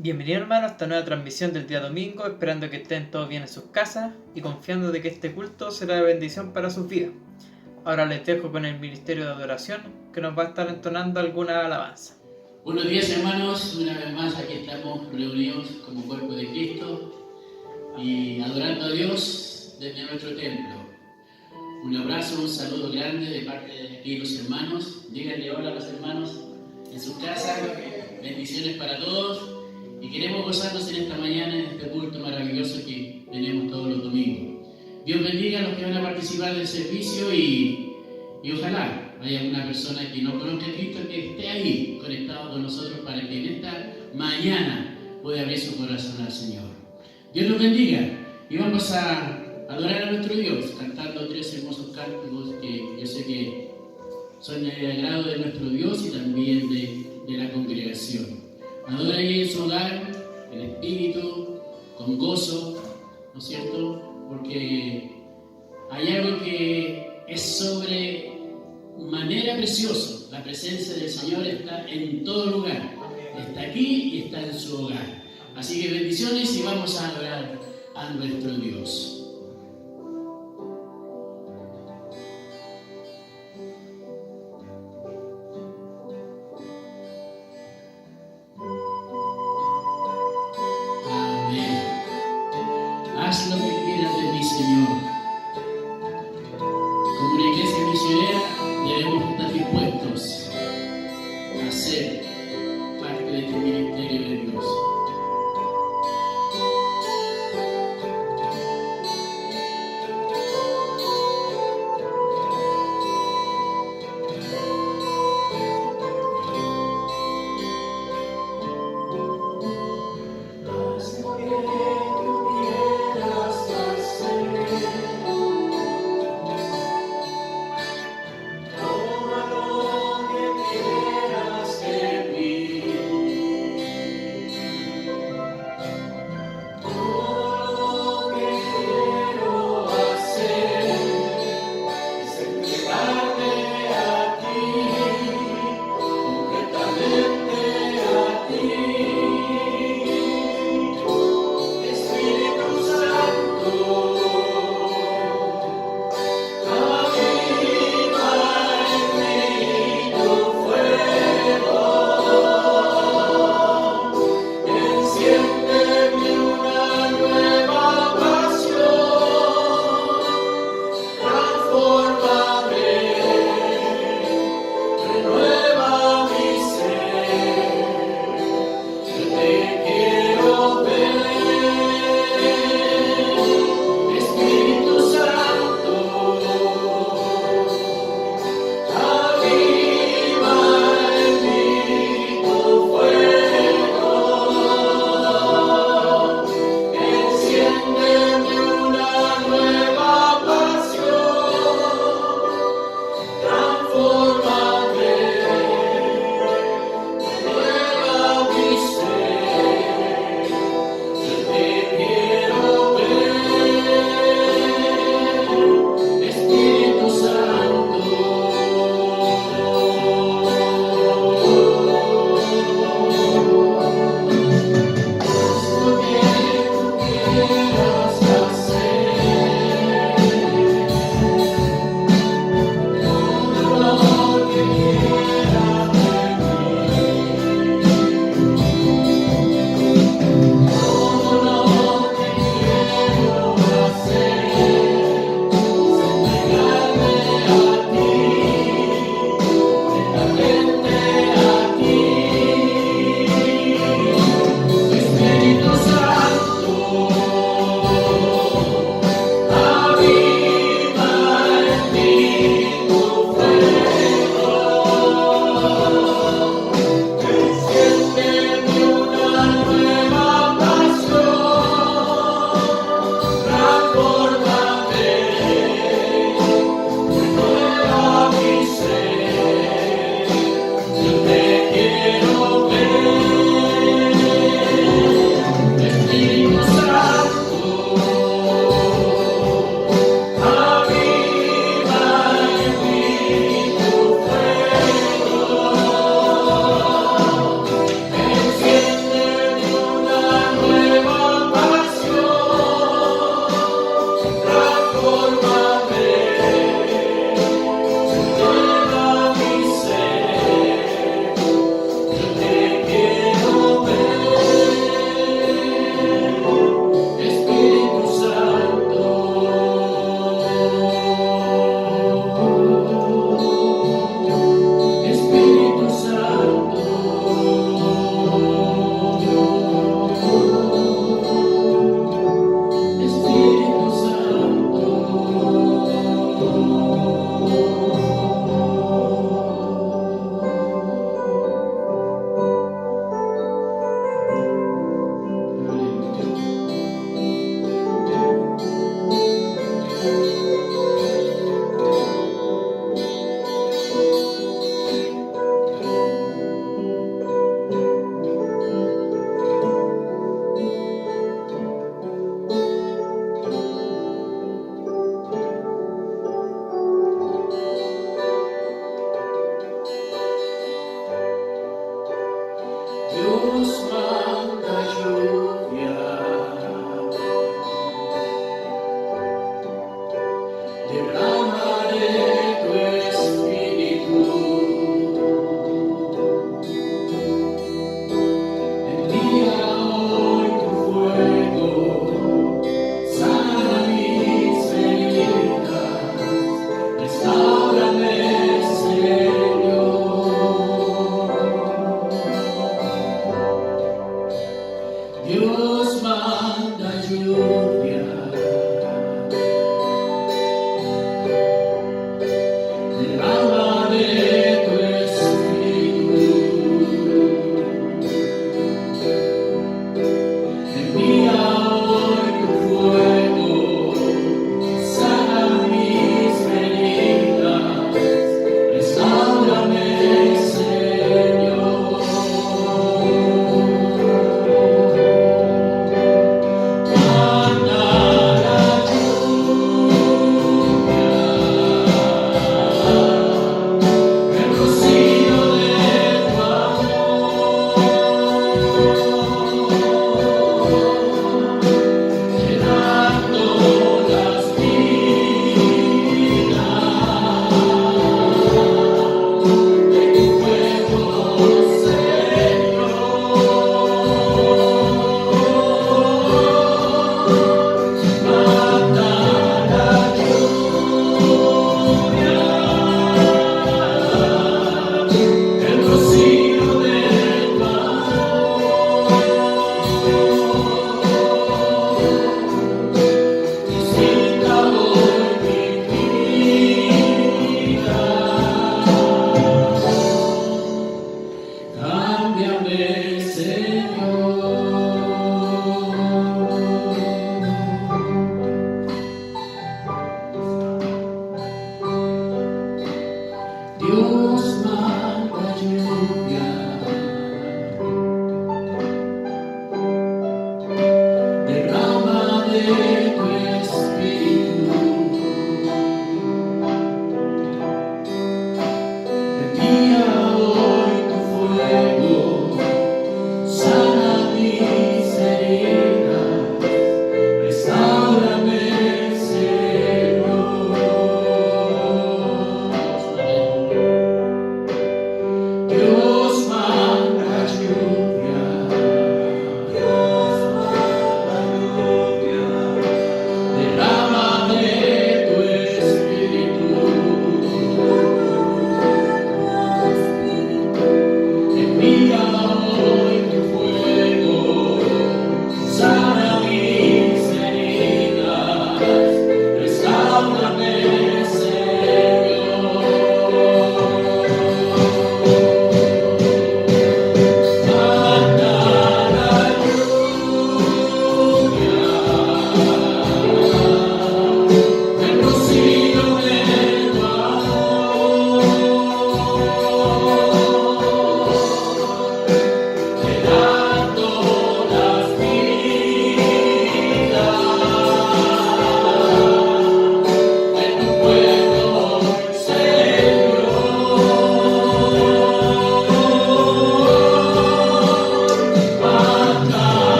Bienvenidos hermanos a esta nueva transmisión del día domingo, esperando que estén todos bien en sus casas y confiando de que este culto será de bendición para sus vidas. Ahora les dejo con el Ministerio de Adoración, que nos va a estar entonando alguna alabanza. Buenos días hermanos, una vez más aquí estamos reunidos como cuerpo de Cristo y adorando a Dios desde nuestro templo. Un abrazo, un saludo grande de parte de aquí los hermanos. Díganle hola a los hermanos en sus casas, bendiciones para todos y queremos gozarnos en esta mañana en este culto maravilloso que tenemos todos los domingos. Dios bendiga a los que van a participar del servicio y ojalá haya alguna persona que no conozca a Cristo que esté ahí conectado con nosotros para que en esta mañana pueda abrir su corazón al Señor. Dios los bendiga y vamos a adorar a nuestro Dios cantando 3 hermosos cánticos que yo sé que son del agrado de nuestro Dios y también de la congregación. Adora ahí en su hogar, en espíritu, con gozo, ¿no es cierto? Porque hay algo que es sobre manera precioso. La presencia del Señor está en todo lugar. Está aquí y está en su hogar. Así que bendiciones y vamos a adorar a nuestro Dios. Amén. Haz lo que quieras de mí, Señor. Como una iglesia misionera debemos estar dispuestos a ser parte de este ministerio de Dios.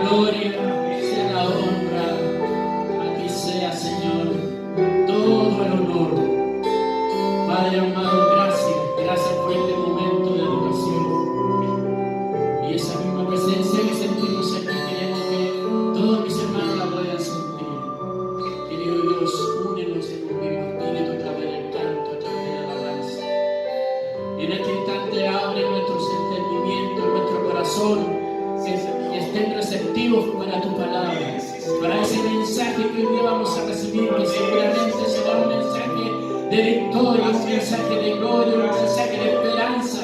gloria, sea la honra, a ti sea, Señor, todo el honor. Padre amado, gracias por este momento de adoración. Y esa misma presencia que sentimos aquí, queremos que todos mis hermanos la puedan sentir. Querido Dios, únenos en un mismo espíritu a través del canto, a través de la alabanza. En este instante abre nuestros entendimientos, nuestro corazón, que estén receptivos para tu palabra, para ese mensaje que hoy día vamos a recibir, que seguramente será un mensaje de victoria, un mensaje de gloria, un mensaje de esperanza,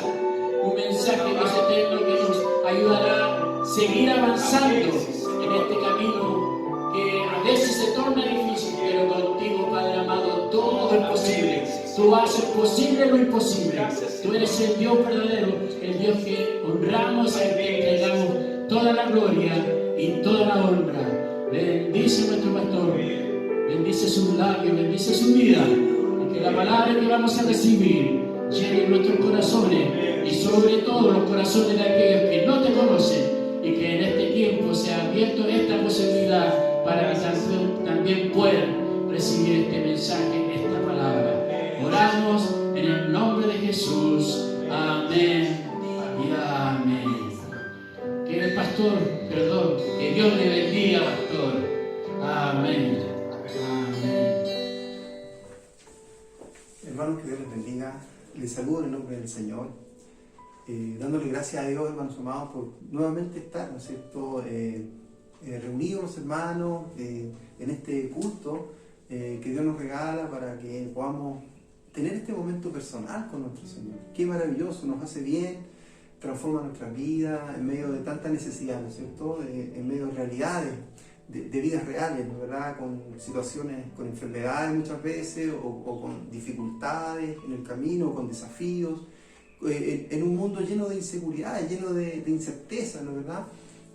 un mensaje, Dios eterno, que nos ayudará a seguir avanzando en este camino que a veces se torna difícil, pero contigo, Padre amado, todo es posible. Tú haces posible lo imposible. Tú eres el Dios verdadero, el Dios que honramos y al que entregamos toda la gloria y toda la honra. Bendice a nuestro pastor, bendice sus labios, bendice su vida, y que la palabra que vamos a recibir llegue en nuestros corazones y sobre todo los corazones de aquellos que no te conocen, y que en este tiempo se ha abierto esta posibilidad para que también puedan recibir este mensaje, esta palabra. Oramos en el nombre de Jesús. Amén y amén. Que el pastor, que Dios le bendiga, pastor. Amén. Amén. Hermanos, que Dios les bendiga. Les saludo en el nombre del Señor. Dándole gracias a Dios, hermanos amados, por nuevamente estar, ¿no es cierto?, reunidos los hermanos en este culto que Dios nos regala para que podamos tener este momento personal con nuestro Señor. Qué maravilloso, nos hace bien, transforma nuestra vida en medio de tanta necesidad, ¿no es cierto?, en medio de realidades, de vidas reales, ¿no? ¿Verdad?, con situaciones, con enfermedades muchas veces, o con dificultades en el camino, con desafíos, en un mundo lleno de inseguridad, lleno de incerteza, ¿no? ¿Verdad?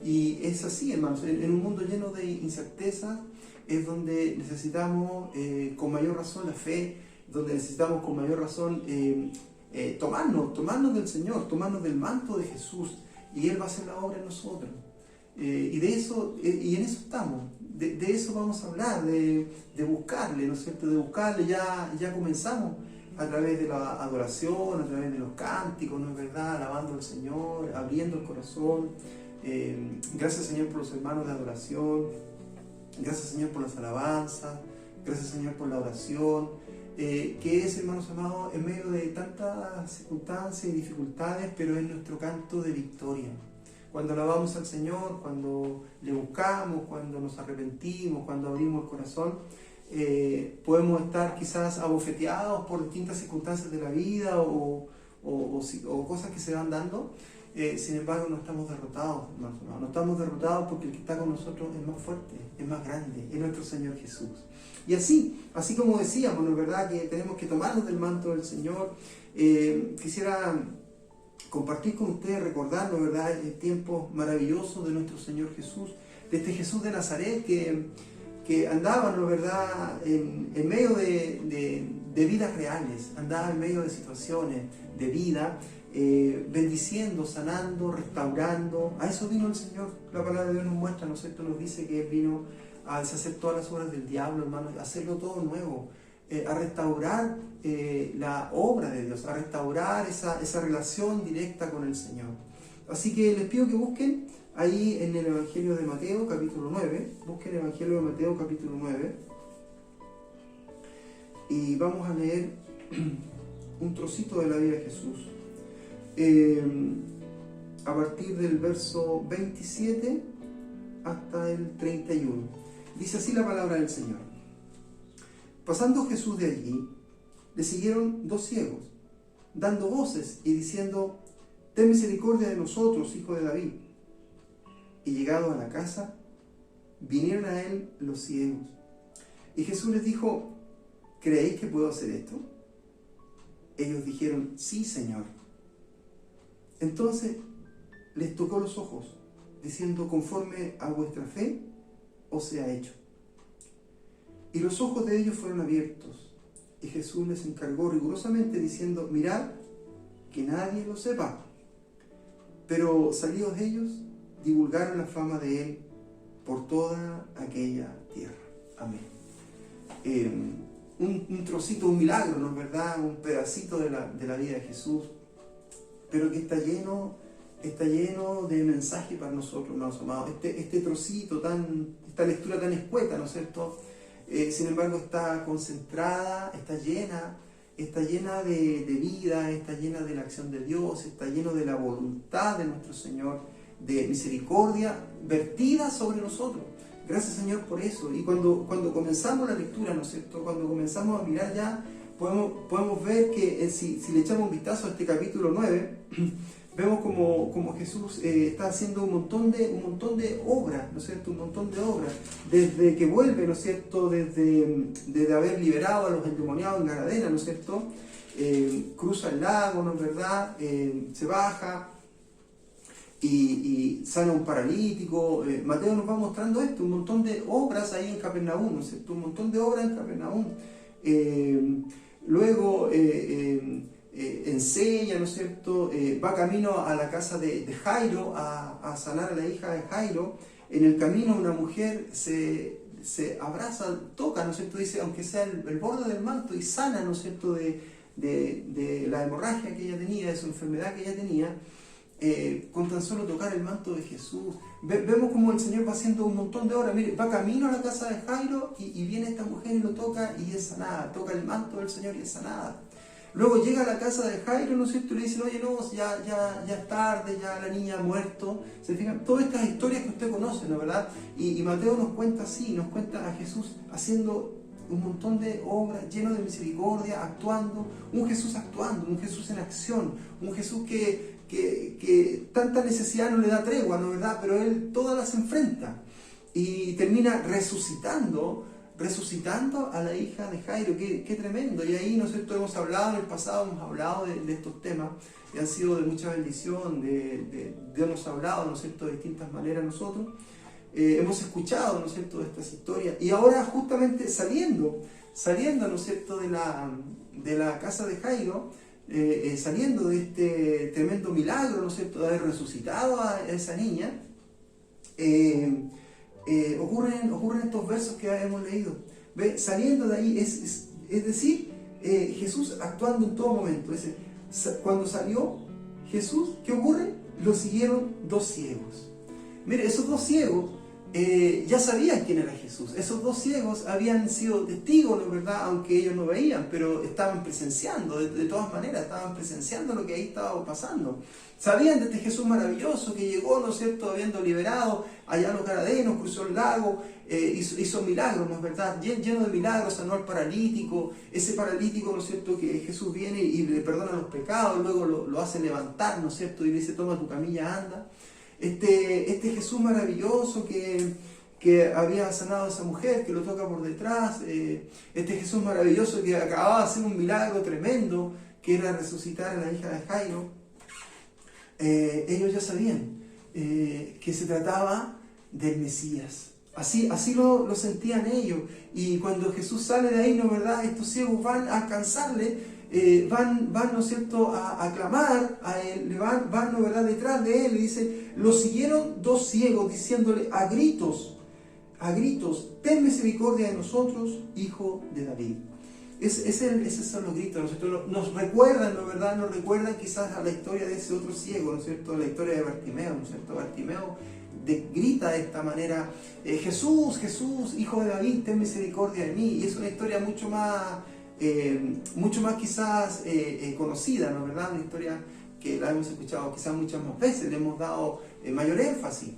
Y es así, hermanos, en un mundo lleno de incerteza es donde necesitamos con mayor razón la fe, donde necesitamos con mayor razón tomarnos del Señor, tomarnos del manto de Jesús, y Él va a hacer la obra en nosotros. Y de eso, y en eso estamos, de eso vamos a hablar, de buscarle, ¿no es cierto? De buscarle, ya comenzamos a través de la adoración, a través de los cánticos, ¿no es verdad?, alabando al Señor, abriendo el corazón. Gracias, Señor, por los hermanos de adoración, gracias, Señor, por las alabanzas, gracias, Señor, por la oración, que es, hermanos amados, en medio de tantas circunstancias y dificultades, pero es nuestro canto de victoria. Cuando alabamos al Señor, cuando le buscamos, cuando nos arrepentimos, cuando abrimos el corazón, podemos estar quizás abofeteados por distintas circunstancias de la vida o cosas que se van dando. Sin embargo, no estamos derrotados, hermanos. No estamos derrotados, porque el que está con nosotros es más fuerte, es más grande, es nuestro Señor Jesús. Y así como decíamos, ¿no es verdad?, que tenemos que tomarnos del manto del Señor. Quisiera compartir con ustedes, recordar, ¿no es verdad?, el tiempo maravilloso de nuestro Señor Jesús, de este Jesús de Nazaret que andaba, ¿no es verdad?, en medio de vidas reales, andaba en medio de situaciones de vida, bendiciendo, sanando, restaurando. A eso vino el Señor. La palabra de Dios nos muestra, ¿no es cierto?, nos dice que Él vino a deshacer todas las obras del diablo, hermanos, a hacerlo todo nuevo, a restaurar la obra de Dios, a restaurar esa relación directa con el Señor. Así que les pido que busquen ahí en el Evangelio de Mateo, capítulo 9, busquen el Evangelio de Mateo, capítulo 9, y vamos a leer un trocito de la vida de Jesús, a partir del verso 27 hasta el 31. Dice así la palabra del Señor. Pasando Jesús de allí, le siguieron dos ciegos, dando voces y diciendo: ten misericordia de nosotros, hijo de David. Y llegado a la casa, vinieron a él los ciegos. Y Jesús les dijo: ¿creéis que puedo hacer esto? Ellos dijeron: sí, Señor. Entonces les tocó los ojos, diciendo: conforme a vuestra fe os sea hecho. Y los ojos de ellos fueron abiertos, y Jesús les encargó rigurosamente, diciendo: mirad que nadie lo sepa. Pero salidos ellos, divulgaron la fama de él por toda aquella tierra. Amén. Un trocito, un milagro, ¿no es verdad? Un pedacito de la vida de Jesús, pero que está lleno de mensaje para nosotros, hermanos amados. Este trocito, esta lectura tan escueta, ¿no es cierto? Sin embargo, está concentrada, está llena de vida, está llena de la acción de Dios, está lleno de la voluntad de nuestro Señor, de misericordia vertida sobre nosotros. Gracias, Señor, por eso. Y cuando comenzamos la lectura, ¿no es cierto? Cuando comenzamos a mirar ya, podemos ver que si le echamos un vistazo a este capítulo 9, vemos como Jesús está haciendo un montón de obras, ¿no es cierto? Un montón de obras. Desde que vuelve, ¿no es cierto? Desde haber liberado a los endemoniados en Garadena, ¿no es cierto? Cruza el lago, ¿no es verdad? Se baja y sana a un paralítico. Mateo nos va mostrando esto, un montón de obras ahí en Capernaum, ¿no es cierto? Un montón de obras en Capernaum. Luego enseña, ¿no es cierto? Va camino a la casa de Jairo a sanar a la hija de Jairo. En el camino una mujer se abraza, toca, ¿no es cierto? Dice, aunque sea el borde del manto, y sana, ¿no es cierto? De la hemorragia que ella tenía, de su enfermedad que ella tenía, con tan solo tocar el manto de Jesús. Vemos como el Señor va haciendo un montón de obras. Mire, va camino a la casa de Jairo y viene esta mujer y lo toca y es sanada. Toca el manto del Señor y es sanada. Luego llega a la casa de Jairo, ¿no es cierto? Y le dicen, oye, no, ya es tarde, ya la niña ha muerto. ¿Se fijan? Todas estas historias que usted conoce, ¿no es verdad? Y Mateo nos cuenta así, nos cuenta a Jesús haciendo un montón de obras, lleno de misericordia, actuando, un Jesús en acción, un Jesús que tanta necesidad no le da tregua, ¿no es verdad? Pero Él todas las enfrenta y termina resucitando a la hija de Jairo. Qué tremendo. Y ahí, ¿no es cierto? Hemos hablado en el pasado, de estos temas y han sido de mucha bendición. Dios nos ha hablado, ¿no es cierto?, de distintas maneras nosotros. Hemos escuchado, ¿no es cierto?, de estas historias. Y ahora justamente saliendo, ¿no es cierto?, de la casa de Jairo, saliendo de este tremendo milagro, ¿no es cierto?, de haber resucitado a esa niña, ocurren estos versos que hemos leído. ¿Ve? Saliendo de ahí, es decir, Jesús actuando en todo momento. Cuando salió Jesús, ¿qué ocurre? Lo siguieron dos ciegos. Mire, esos dos ciegos ya sabían quién era Jesús. Esos dos ciegos habían sido testigos, ¿no es verdad? Aunque ellos no veían, pero estaban presenciando, de todas maneras, estaban presenciando lo que ahí estaba pasando. Sabían de este Jesús maravilloso que llegó, ¿no es cierto?, habiendo liberado allá a los gadarenos, cruzó el lago, hizo milagros, ¿no es verdad? Lleno de milagros, sanó al paralítico, ese paralítico, ¿no es cierto?, que Jesús viene y le perdona los pecados, luego lo hace levantar, ¿no es cierto?, y le dice, toma tu camilla, anda. Este Jesús maravilloso que había sanado a esa mujer, que lo toca por detrás, este Jesús maravilloso que acababa de hacer un milagro tremendo, que era resucitar a la hija de Jairo. Ellos ya sabían que se trataba del Mesías. Así lo sentían ellos. Y cuando Jesús sale de ahí, ¿no es verdad?, estos ciegos van a alcanzarle, van, ¿no es cierto?, a clamar a él, van, ¿no es verdad?, detrás de él. Y dice, lo siguieron dos ciegos diciéndole a gritos, ten misericordia de nosotros, hijo de David. Esos son los gritos, ¿no es cierto? Nos recuerdan, ¿no es verdad? Nos recuerdan quizás a la historia de ese otro ciego, ¿no es cierto? La historia de Bartimeo, ¿no es cierto? Bartimeo grita de esta manera, Jesús, hijo de David, ten misericordia de mí. Y es una historia mucho más quizás conocida, ¿no es verdad? Una historia que la hemos escuchado quizás muchas más veces, le hemos dado mayor énfasis.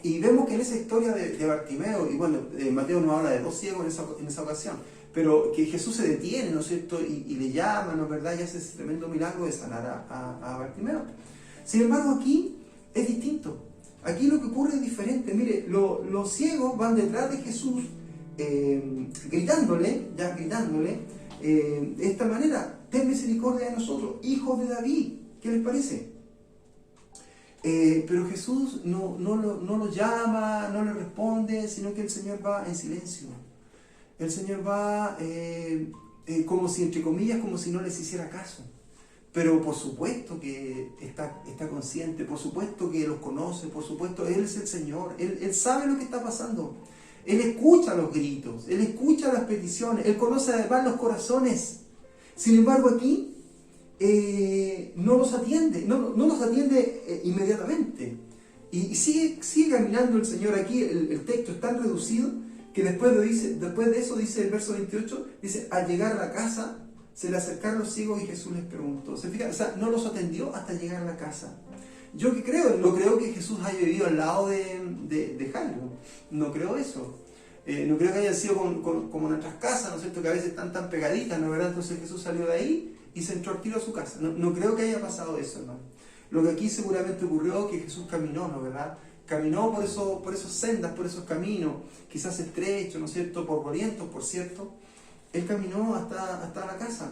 Y vemos que en esa historia de Bartimeo, y bueno, Mateo nos habla de dos ciegos en esa ocasión, pero que Jesús se detiene, ¿no es cierto?, y le llama, ¿no es verdad?, y hace ese tremendo milagro de sanar a Bartimeo. Sin embargo, aquí es distinto. Aquí lo que ocurre es diferente. Mire, los ciegos van detrás de Jesús gritándole de esta manera, ten misericordia de nosotros, hijos de David. ¿Qué les parece? Pero Jesús no lo llama, no le responde, sino que el Señor va en silencio. El Señor va como si, entre comillas, como si no les hiciera caso. pero por supuesto que está consciente, por supuesto que los conoce, por supuesto, Él es el Señor, Él sabe lo que está pasando. Él escucha los gritos, Él escucha las peticiones, Él conoce además los corazones. Sin embargo, aquí no los atiende, no los atiende inmediatamente. Y sigue caminando el Señor aquí. El texto es tan reducido que después de eso dice el verso 28, dice, al llegar a la casa, se le acercaron los ciegos y Jesús les preguntó. ¿Se fijan? O sea, no los atendió hasta llegar a la casa. Yo que creo, no creo que Jesús haya vivido al lado de Jairo. No creo eso. No creo que haya sido como nuestras casas, ¿no es cierto? Que a veces están tan pegaditas, ¿no es verdad? Entonces Jesús salió de ahí y se entró al tiro a su casa. No creo que haya pasado eso, ¿no? Lo que aquí seguramente ocurrió es que Jesús caminó, ¿no es verdad? Caminó por esas sendas, por esos caminos, quizás estrechos, ¿no es cierto? Polvorientos, por cierto. Él caminó hasta la casa.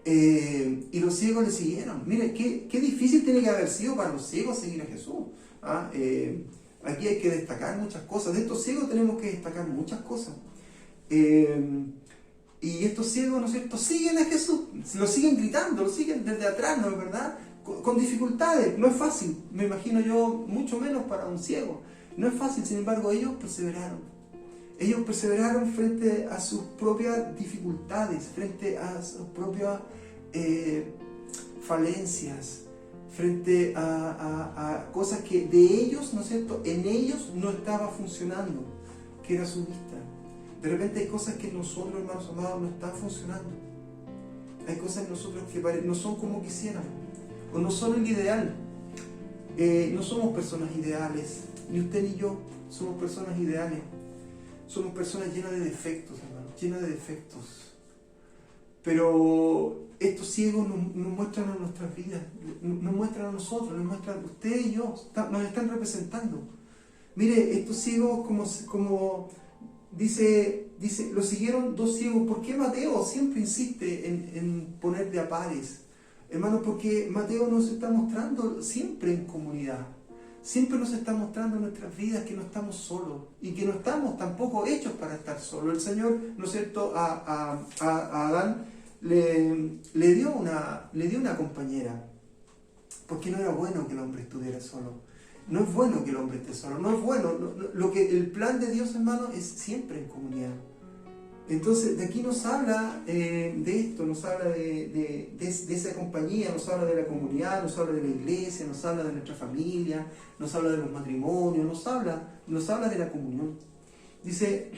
Y los ciegos le siguieron. Mire, qué difícil tiene que haber sido para los ciegos seguir a Jesús. Aquí hay que destacar muchas cosas. De estos ciegos tenemos que destacar muchas cosas. Y estos ciegos, ¿no es cierto?, siguen a Jesús. Lo siguen gritando, lo siguen desde atrás, ¿no es verdad? Con dificultades. No es fácil, me imagino yo, mucho menos para un ciego. No es fácil, sin embargo, ellos perseveraron. Ellos perseveraron frente a sus propias dificultades, frente a sus propias falencias, frente a cosas que de ellos, ¿no es cierto?, en ellos no estaba funcionando, que era su vista. De repente hay cosas que nosotros, hermanos amados, no están funcionando. Hay cosas en nosotros que no son como quisiéramos, o no son el ideal. No somos personas ideales, ni usted ni yo somos personas ideales. Somos personas llenas de defectos, hermanos, llenas de defectos. Pero estos ciegos nos muestran a nuestras vidas, nos muestran a nosotros, nos muestran a usted y yo, nos están representando. Mire, estos ciegos, como dice, lo siguieron dos ciegos. ¿Por qué Mateo siempre insiste en poner de a pares? Hermanos, porque Mateo nos está mostrando siempre en comunidad. Siempre nos está mostrando en nuestras vidas que no estamos solos y que no estamos tampoco hechos para estar solos. El Señor, ¿no es cierto?, a Adán le dio una compañera, porque no era bueno que el hombre estuviera solo. No es bueno que el hombre esté solo, no es bueno. El plan de Dios, hermano, es siempre en comunidad. Entonces, de aquí nos habla de esto, nos habla de esa compañía, nos habla de la comunidad, nos habla de la iglesia, nos habla de nuestra familia, nos habla de los matrimonios, nos habla de la comunión. Dice,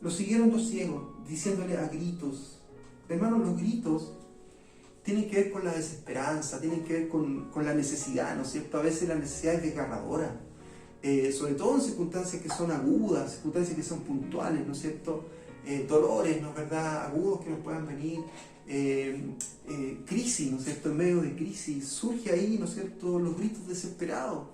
lo siguieron dos ciegos, diciéndole a gritos. Hermanos, los gritos tienen que ver con la desesperanza, tienen que ver con la necesidad, ¿no es cierto? A veces la necesidad es desgarradora, sobre todo en circunstancias que son agudas, circunstancias que son puntuales, ¿no es cierto? Dolores, ¿no es verdad?, agudos que nos puedan venir, crisis, ¿no es cierto?, en medio de crisis, surge ahí, ¿no es cierto?, los gritos desesperados.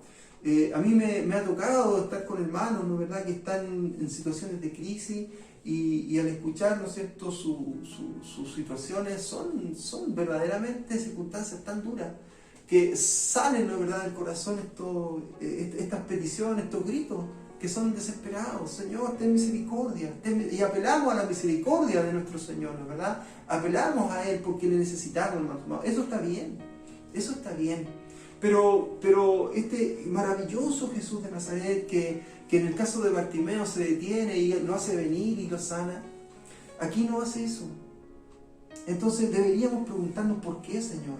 A mí me ha tocado estar con hermanos, ¿no es verdad?, que están en situaciones de crisis y al escuchar, ¿no es cierto?, sus situaciones son verdaderamente circunstancias tan duras que salen, ¿no es verdad?, del corazón estas peticiones, estos gritos que son desesperados. Señor, ten misericordia. Y apelamos a la misericordia de nuestro Señor, ¿no es verdad? Apelamos a Él porque le necesitamos, hermanos. Eso está bien, eso está bien. Pero este maravilloso Jesús de Nazaret, que en el caso de Bartimeo se detiene y lo hace venir y lo sana, aquí no hace eso. Entonces deberíamos preguntarnos, ¿por qué, Señor?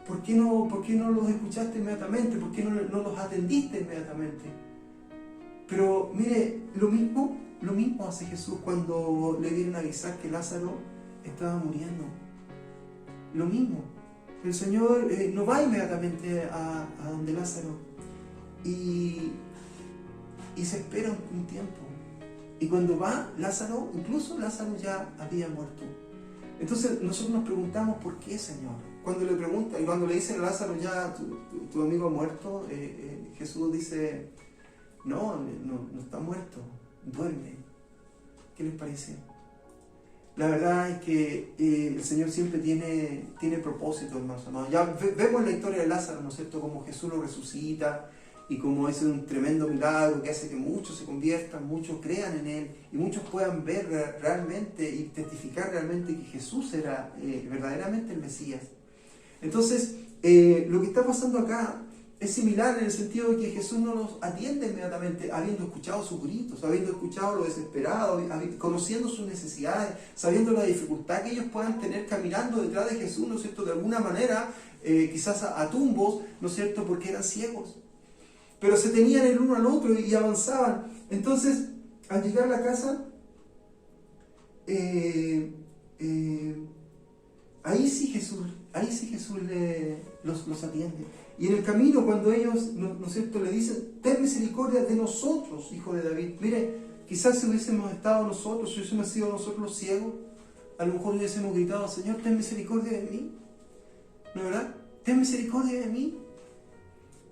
¿Por qué no los escuchaste inmediatamente? ¿Por qué no los atendiste inmediatamente? Pero mire, lo mismo hace Jesús cuando le vienen a avisar que Lázaro estaba muriendo. Lo mismo. El Señor no va inmediatamente a donde Lázaro y se espera un tiempo. Y cuando va Lázaro, incluso Lázaro ya había muerto. Entonces nosotros nos preguntamos, ¿por qué, Señor? Cuando le dicen a Lázaro, ya tu amigo ha muerto, Jesús dice, no está muerto, duerme. ¿Qué les parece? La verdad es que el Señor siempre tiene propósito, hermanos amados. Ya vemos la historia de Lázaro, ¿no es cierto?, como Jesús lo resucita y como es un tremendo milagro que hace que muchos se conviertan, muchos crean en Él y muchos puedan ver realmente y testificar realmente que Jesús era verdaderamente el Mesías. Entonces, lo que está pasando acá es similar en el sentido de que Jesús no los atiende inmediatamente, habiendo escuchado sus gritos, habiendo escuchado lo desesperado, conociendo sus necesidades, sabiendo la dificultad que ellos puedan tener caminando detrás de Jesús, ¿no es cierto?, de alguna manera, quizás a tumbos, ¿no es cierto?, porque eran ciegos. Pero se tenían el uno al otro y avanzaban. Entonces, al llegar a la casa, ahí sí Jesús los atiende. Y en el camino, cuando ellos, ¿no es cierto?, le dicen, ten misericordia de nosotros, hijo de David. Mire, quizás si hubiésemos estado nosotros, si hubiésemos sido nosotros los ciegos, a lo mejor hubiésemos gritado, Señor, ten misericordia de mí. ¿No es verdad? Ten misericordia de mí.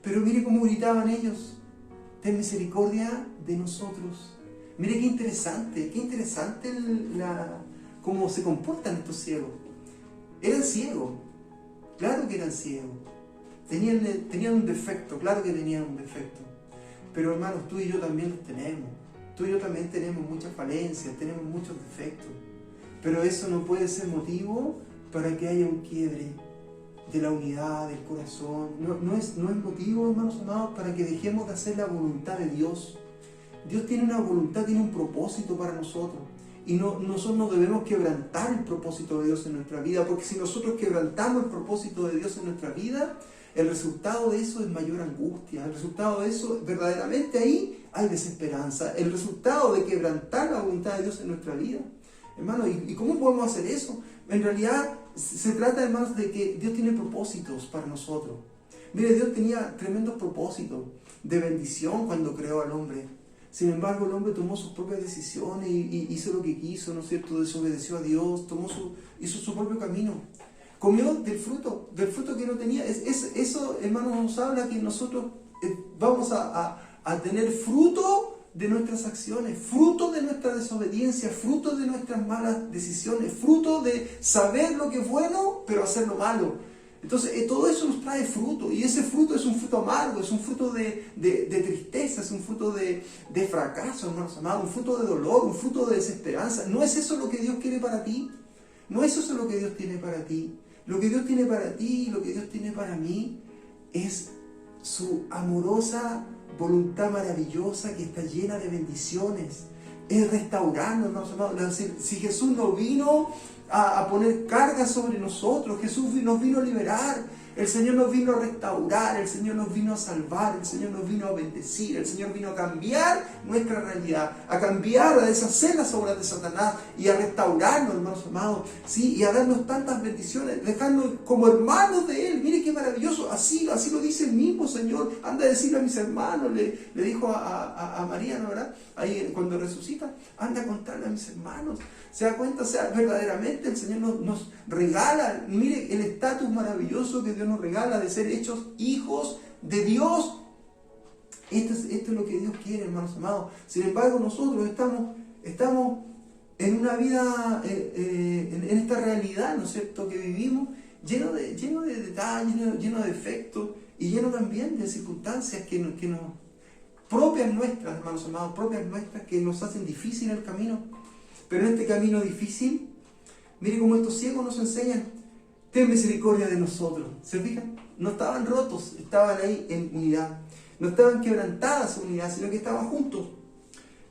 Pero mire cómo gritaban ellos, ten misericordia de nosotros. Mire qué interesante cómo se comportan estos ciegos. Eran ciegos, claro que eran ciegos. Tenían un defecto, claro que tenían un defecto. Pero hermanos, tú y yo también los tenemos. Tú y yo también tenemos muchas falencias, tenemos muchos defectos. Pero eso no puede ser motivo para que haya un quiebre de la unidad, del corazón. No es motivo, hermanos amados, para que dejemos de hacer la voluntad de Dios. Dios tiene una voluntad, tiene un propósito para nosotros. Y nosotros no debemos quebrantar el propósito de Dios en nuestra vida, porque si nosotros quebrantamos el propósito de Dios en nuestra vida, el resultado de eso es mayor angustia. El resultado de eso, verdaderamente ahí hay desesperanza. El resultado de quebrantar la voluntad de Dios en nuestra vida. Hermano, ¿y cómo podemos hacer eso? En realidad se trata, hermanos, de que Dios tiene propósitos para nosotros. Mire, Dios tenía tremendos propósitos de bendición cuando creó al hombre. Sin embargo, el hombre tomó sus propias decisiones y hizo lo que quiso, ¿no es cierto? Desobedeció a Dios, hizo su propio camino. Comió del fruto que no tenía. Eso, hermanos, nos habla que nosotros vamos a tener fruto de nuestras acciones, fruto de nuestra desobediencia, fruto de nuestras malas decisiones, fruto de saber lo que es bueno, pero hacer lo malo. Entonces, todo eso nos trae fruto, y ese fruto es un fruto amargo, es un fruto de tristeza, es un fruto de fracaso, hermanos amados, un fruto de dolor, un fruto de desesperanza. ¿No es eso lo que Dios quiere para ti? ¿No es eso lo que Dios tiene para ti? Lo que Dios tiene para ti y lo que Dios tiene para mí es su amorosa voluntad maravillosa que está llena de bendiciones. Es restaurarnos, hermanos amados. Si Jesús no vino a poner cargas sobre nosotros, Jesús nos vino a liberar. El Señor nos vino a restaurar, el Señor nos vino a salvar, el Señor nos vino a bendecir, el Señor vino a cambiar nuestra realidad, a cambiar, a deshacer las obras de Satanás y a restaurarnos, hermanos amados, ¿sí? Y a darnos tantas bendiciones, dejarnos como hermanos de Él. Mire qué maravilloso, así lo dice el mismo Señor. Anda a decirle a mis hermanos, le dijo a María, ¿no, verdad? Ahí cuando resucita, anda a contarle a mis hermanos. ¿Se da cuenta? O sea, verdaderamente el Señor nos regala, mire el estatus maravilloso que Dios nos regala de ser hechos hijos de Dios. Esto es lo que Dios quiere, hermanos amados. Sin embargo, nosotros estamos en una vida, en esta realidad, ¿no es cierto?, que vivimos, lleno de detalles, lleno de defectos y lleno también de circunstancias que nos propias nuestras, hermanos amados, propias nuestras, que nos hacen difícil el camino. Pero en este camino difícil, mire cómo estos ciegos nos enseñan, ten misericordia de nosotros. ¿Se fijan? No estaban rotos, estaban ahí en unidad. No estaban quebrantadas en unidad, sino que estaban juntos.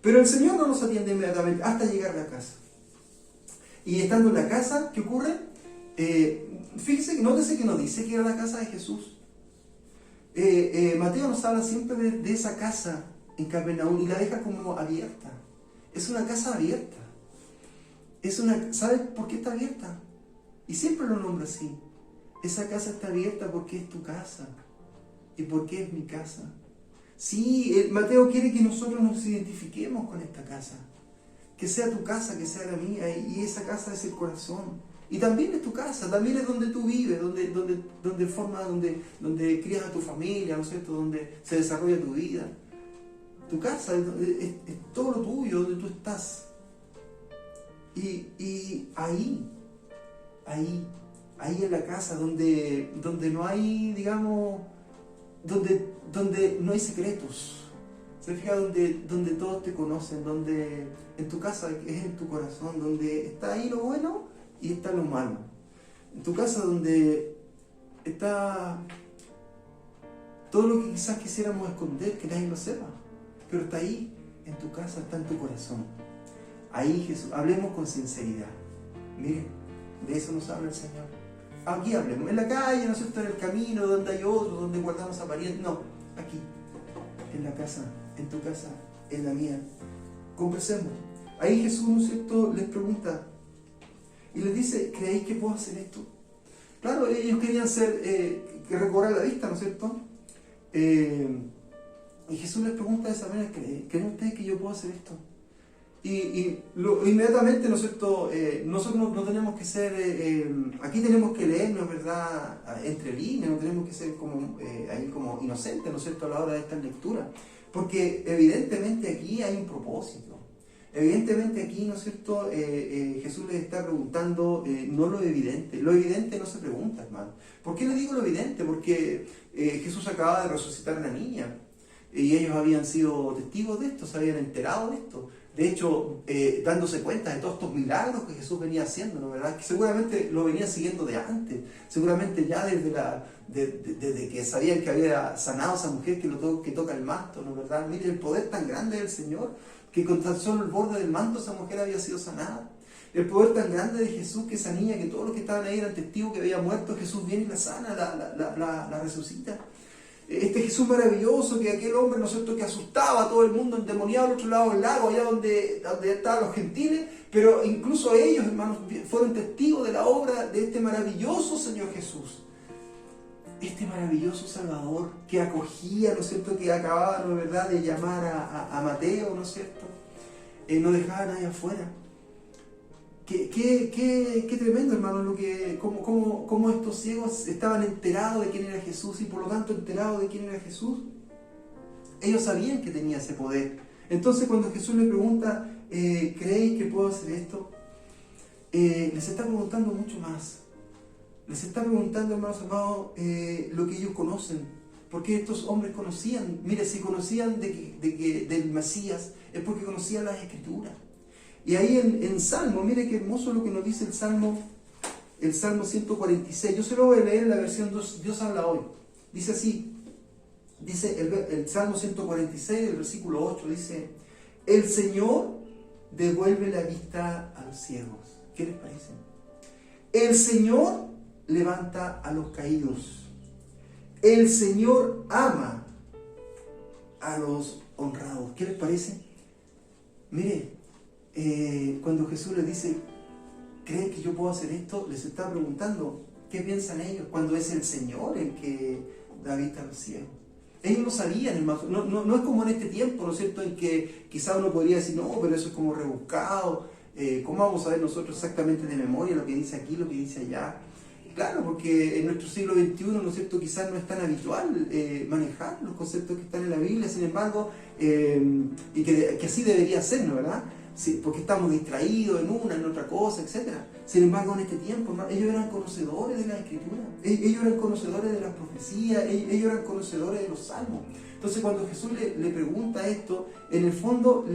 Pero el Señor no nos atiende inmediatamente hasta llegar a la casa. Y estando en la casa, ¿qué ocurre? Fíjese, nótese que nos dice que era la casa de Jesús. Mateo nos habla siempre de esa casa en Capernaum y la deja como abierta. Es una casa abierta. ¿Sabes por qué está abierta? Y siempre lo nombra así. Esa casa está abierta porque es tu casa. ¿Y por qué es mi casa? Sí, Mateo quiere que nosotros nos identifiquemos con esta casa. Que sea tu casa, que sea la mía. Y esa casa es el corazón. Y también es tu casa, también es donde tú vives, donde crías a tu familia, ¿no es cierto? Donde se desarrolla tu vida. Tu casa es todo lo tuyo, donde tú estás. Y ahí en la casa, donde no hay, digamos, donde no hay secretos. Se fija donde todos te conocen, donde en tu casa es en tu corazón, donde está ahí lo bueno y está lo malo. En tu casa donde está todo lo que quizás quisiéramos esconder, que nadie lo sepa, pero está ahí, en tu casa, está en tu corazón. Ahí Jesús, hablemos con sinceridad. Miren, de eso nos habla el Señor. Aquí hablemos, en la calle, ¿no es cierto?, en el camino, donde hay otros, donde guardamos apariencias. No, aquí, en la casa, en tu casa, en la mía. Conversemos. Ahí Jesús, ¿no es cierto?, les pregunta y les dice, ¿creéis que puedo hacer esto? Claro, ellos querían que recobrar la vista, ¿no es cierto? Y Jesús les pregunta de esa manera, ¿creen ustedes que yo puedo hacer esto? Inmediatamente, ¿no es cierto?, nosotros no tenemos que ser, aquí tenemos que leernos, ¿verdad?, entre líneas, no tenemos que ser ahí como inocentes, ¿no es cierto?, a la hora de esta lectura, porque evidentemente aquí hay un propósito. Evidentemente aquí, ¿no es cierto?, Jesús les está preguntando no lo evidente no se pregunta, hermano. ¿Por qué le digo lo evidente? Porque Jesús acaba de resucitar a una niña y ellos habían sido testigos de esto, se habían enterado de esto. De hecho, dándose cuenta de todos estos milagros que Jesús venía haciendo, ¿no? ¿Verdad? Que seguramente lo venía siguiendo de antes, seguramente ya desde que sabían que había sanado a esa mujer que toca el manto, ¿no? ¿Verdad? Mire el poder tan grande del Señor, que con tan solo el borde del manto esa mujer había sido sanada. El poder tan grande de Jesús, que esa niña, que todos los que estaban ahí eran testigos que había muerto, Jesús viene y la sana, la resucita. Este Jesús maravilloso, que aquel hombre, ¿no es cierto?, que asustaba a todo el mundo, endemoniado al otro lado del lago, allá donde estaban los gentiles, pero incluso ellos, hermanos, fueron testigos de la obra de este maravilloso Señor Jesús. Este maravilloso Salvador que acogía, ¿no es cierto?, que acababa, ¿no es verdad?, de llamar a Mateo, ¿no es cierto?, no dejaba a nadie afuera. Qué tremendo, hermano, cómo estos ciegos estaban enterados de quién era Jesús, y por lo tanto enterados de quién era Jesús, ellos sabían que tenía ese poder. Entonces cuando Jesús les pregunta, ¿creéis que puedo hacer esto?, les está preguntando mucho más. Les está preguntando, hermanos amados, lo que ellos conocen. Porque estos hombres conocían, mire, si conocían del Mesías, es porque conocían las Escrituras. Y ahí en Salmo, mire qué hermoso lo que nos dice el Salmo 146. Yo se lo voy a leer en la versión Dios habla hoy. Dice así, dice el Salmo 146, el versículo 8, dice, el Señor devuelve la vista a los ciegos. ¿Qué les parece? El Señor levanta a los caídos. El Señor ama a los honrados. ¿Qué les parece? Mire, cuando Jesús les dice, ¿creen que yo puedo hacer esto?, les está preguntando, ¿qué piensan ellos cuando es el Señor el que da vista a los ciegos? Ellos no sabían, hermano, no es como en este tiempo, ¿no es cierto?, en que quizá uno podría decir, no, pero eso es como rebuscado, ¿cómo vamos a ver nosotros exactamente de memoria lo que dice aquí, lo que dice allá? Claro, porque en nuestro siglo XXI, ¿no es cierto?, quizás no es tan habitual manejar los conceptos que están en la Biblia, sin embargo, y que así debería ser, ¿no, verdad? Sí, porque estamos distraídos en otra cosa, etc. Sin embargo, en este tiempo, hermano, ellos eran conocedores de la Escritura, ellos eran conocedores de las profecías, ellos eran conocedores de los salmos. Entonces, cuando Jesús le pregunta esto, en el fondo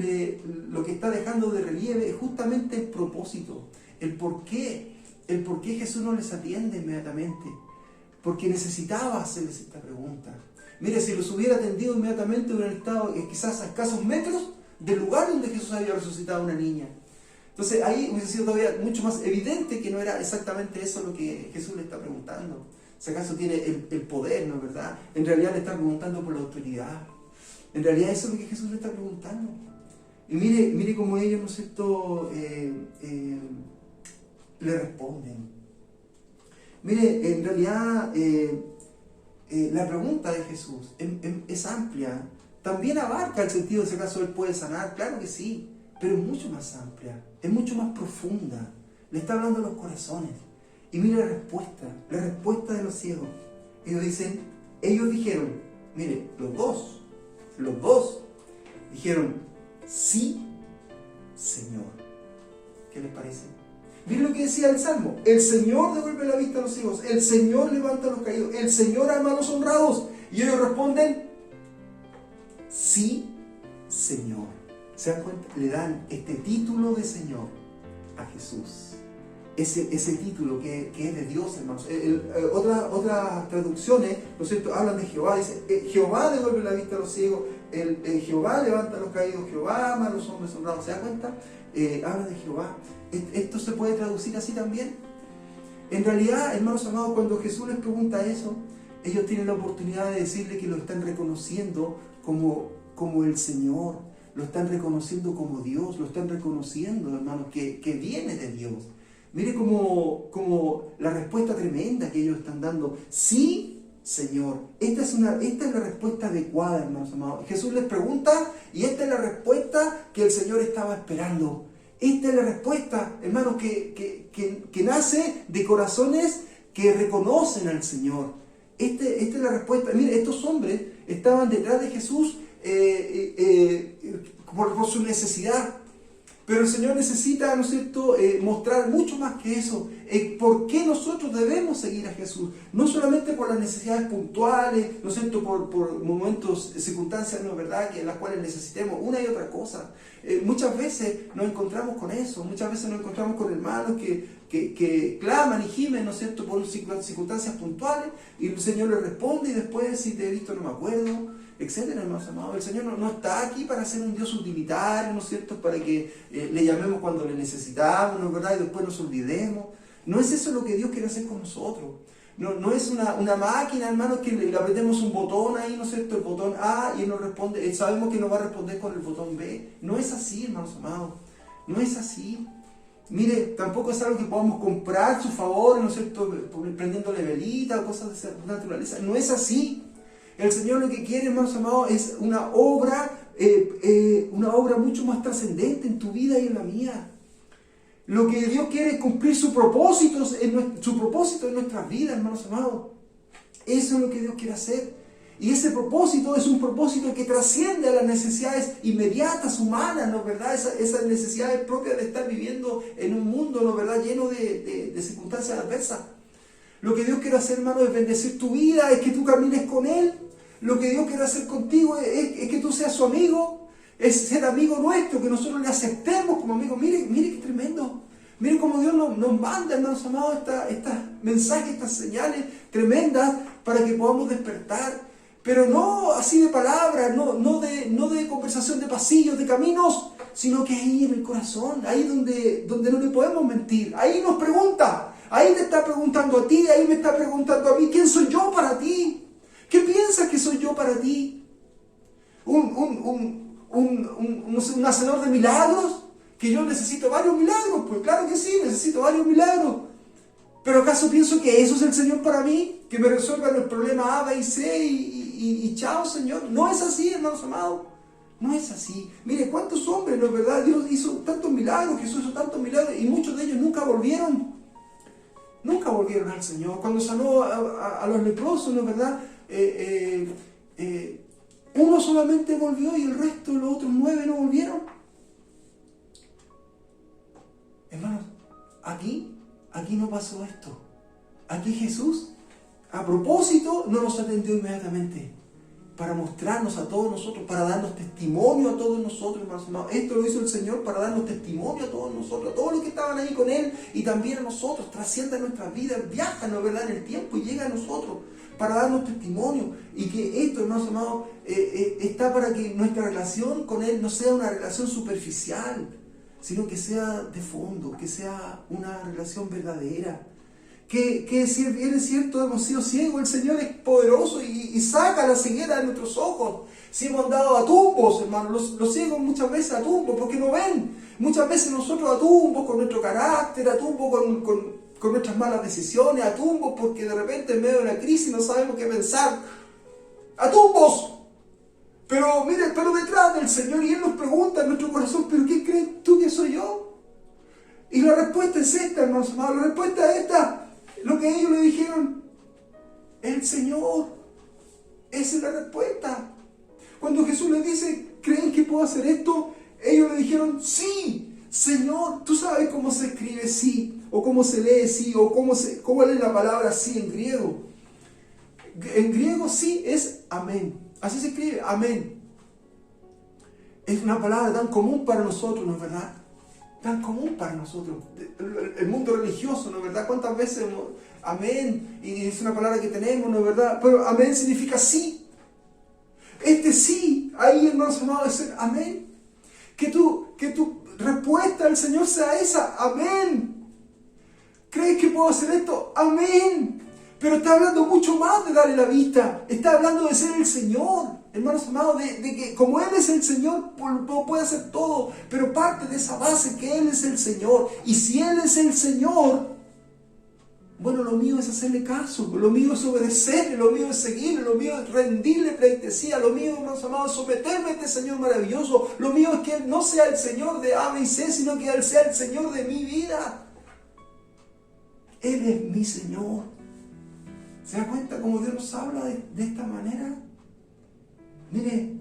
lo que está dejando de relieve es justamente el propósito, el por qué Jesús no les atiende inmediatamente, porque necesitaba hacerles esta pregunta. Mire, si los hubiera atendido inmediatamente, hubieran estado quizás a escasos metros del lugar donde Jesús había resucitado a una niña. Entonces ahí hubiese sido todavía mucho más evidente que no era exactamente eso lo que Jesús le está preguntando. Si acaso tiene el poder, ¿no es verdad? En realidad le está preguntando por la autoridad. En realidad eso es lo que Jesús le está preguntando. Y mire cómo ellos, ¿no es cierto?, le responden. Mire, en realidad la pregunta de Jesús es amplia. También abarca el sentido de si acaso Él puede sanar, claro que sí, pero es mucho más amplia, es mucho más profunda. Le está hablando a los corazones. Y mire la respuesta de los ciegos. Ellos dijeron, mire, los dos dijeron, sí, Señor. ¿Qué les parece? Miren lo que decía el Salmo, el Señor devuelve la vista a los ciegos, el Señor levanta a los caídos, el Señor ama a los honrados, Y ellos responden, sí, Señor. ¿Se dan cuenta? Le dan este título de Señor a Jesús. Ese título que es de Dios, hermanos. Otras traducciones, ¿no es cierto?, hablan de Jehová. Dice, Jehová devuelve la vista a los ciegos, Jehová levanta a los caídos, Jehová ama a los hombres honrados. ¿Se dan cuenta? Habla de Jehová. Esto se puede traducir así también. En realidad, hermanos amados, cuando Jesús les pregunta eso, ellos tienen la oportunidad de decirle que lo están reconociendo como el Señor, lo están reconociendo como Dios, lo están reconociendo, hermanos, que viene de Dios. Mire como la respuesta tremenda que ellos están dando. Sí, Señor. Esta es la respuesta adecuada, hermanos amados. Jesús les pregunta y esta es la respuesta que el Señor estaba esperando. Esta es la respuesta, hermanos, que nace de corazones que reconocen al Señor. Esta es la respuesta. Mire, estos hombres estaban detrás de Jesús por su necesidad. Pero el Señor necesita, ¿no es cierto?, mostrar mucho más que eso. ¿Por qué nosotros debemos seguir a Jesús? No solamente por las necesidades puntuales, ¿no es cierto?, por momentos, circunstancias, ¿no es verdad?, en las cuales necesitemos una y otra cosa. Muchas veces nos encontramos con eso. Muchas veces nos encontramos con hermanos que claman y gimen, ¿no es cierto?, por circunstancias puntuales. Y el Señor les responde y después, si te he visto no me acuerdo, etcétera, hermanos amados. El Señor no está aquí para ser un Dios utilitario, ¿no es cierto?, para que le llamemos cuando le necesitamos, ¿no es verdad?, y después nos olvidemos. No es eso lo que Dios quiere hacer con nosotros. No es una máquina, hermanos, que le apretemos un botón ahí, ¿no es cierto?, el botón A, y Él nos responde, sabemos que nos va a responder con el botón B. No es así, hermanos amados. No es así. Mire, tampoco es algo que podamos comprar su favor, ¿no es cierto?, prendiéndole velita o cosas de esa naturaleza. No es así. El Señor lo que quiere, hermanos amados, es una obra mucho más trascendente en tu vida y en la mía. Lo que Dios quiere es cumplir su propósito en nuestras vidas, hermanos amados. Eso es lo que Dios quiere hacer. Y ese propósito es un propósito que trasciende a las necesidades inmediatas, humanas, ¿no es verdad? Esas necesidades propias de estar viviendo en un mundo, ¿no es verdad?, lleno de circunstancias adversas. Lo que Dios quiere hacer, hermano, es bendecir tu vida, es que tú camines con Él. Lo que Dios quiere hacer contigo es que tú seas su amigo, es ser amigo nuestro, que nosotros le aceptemos como amigo. Mire qué tremendo. Mire cómo Dios nos manda, hermanos amados, estos mensajes, estas señales tremendas para que podamos despertar. Pero no así de palabras, no de conversación de pasillos, de caminos, sino que ahí en el corazón, ahí donde no le podemos mentir. Ahí nos pregunta, ahí te está preguntando a ti, ahí me está preguntando a mí, ¿quién soy yo para ti? ¿Qué piensas que soy yo para ti? ¿Un hacedor de milagros? ¿Que yo necesito varios milagros? Pues claro que sí, necesito varios milagros. ¿Pero acaso pienso que eso es el Señor para mí? ¿Que me resuelvan el problema A, B y C y chao, Señor? No es así, hermanos amados. No es así. Mire, ¿cuántos hombres, no es verdad? Dios hizo tantos milagros, Jesús hizo tantos milagros y muchos de ellos nunca volvieron. Nunca volvieron al Señor. Cuando sanó a los leprosos, ¿no es verdad?, uno solamente volvió y el resto, los otros 9 no volvieron. Hermanos, aquí no pasó esto. Aquí Jesús, a propósito, no nos atendió inmediatamente para mostrarnos a todos nosotros, para darnos testimonio a todos nosotros, hermanos. Esto lo hizo el Señor para darnos testimonio a todos nosotros, a todos los que estaban ahí con Él y también a nosotros. Trasciende nuestras vidas, viaja, ¿no es verdad?, en el tiempo y llega a nosotros para darnos testimonio. Y que esto, hermanos amados, está para que nuestra relación con Él no sea una relación superficial, sino que sea de fondo, que sea una relación verdadera. Que si bien es cierto, hemos sido ciegos, el Señor es poderoso y saca la ceguera de nuestros ojos. Si hemos andado a tumbos, hermanos, los ciegos muchas veces a tumbos porque no ven. Muchas veces nosotros a tumbos con nuestro carácter, a tumbos con nuestras malas decisiones, a tumbos porque de repente en medio de una crisis no sabemos qué pensar. ¡A tumbos! Pero detrás del Señor, y Él nos pregunta en nuestro corazón, ¿pero qué crees tú que soy yo? Y la respuesta es esta, hermanos amados, la respuesta es esta. Lo que ellos le dijeron, el Señor. Esa es la respuesta. Cuando Jesús les dice, ¿creen que puedo hacer esto? Ellos le dijeron, sí, Señor. ¿Tú sabes cómo se escribe sí? O cómo se lee sí, o cómo es la palabra sí en griego. En griego sí es amén. Así se escribe, amén. Es una palabra tan común para nosotros, ¿no es verdad? Tan común para nosotros. El mundo religioso, ¿no es verdad? ¿Cuántas veces amén? Y es una palabra que tenemos, ¿no es verdad? Pero amén significa sí. Este sí, ahí, hermanos amados, es el amén. Que tu respuesta al Señor sea esa, amén. ¿Crees que puedo hacer esto? Amén. Pero está hablando mucho más de darle la vista. Está hablando de ser el Señor. Hermanos amados, de que como Él es el Señor, puede hacer todo. Pero parte de esa base que Él es el Señor. Y si Él es el Señor, bueno, lo mío es hacerle caso. Lo mío es obedecerle. Lo mío es seguirle. Lo mío es rendirle pleitesía. Lo mío, hermanos amados, es someterme a este Señor maravilloso. Lo mío es que Él no sea el Señor de A, B y C, sino que Él sea el Señor de mi vida. Él es mi Señor. ¿Se da cuenta cómo Dios nos habla de esta manera? Mire,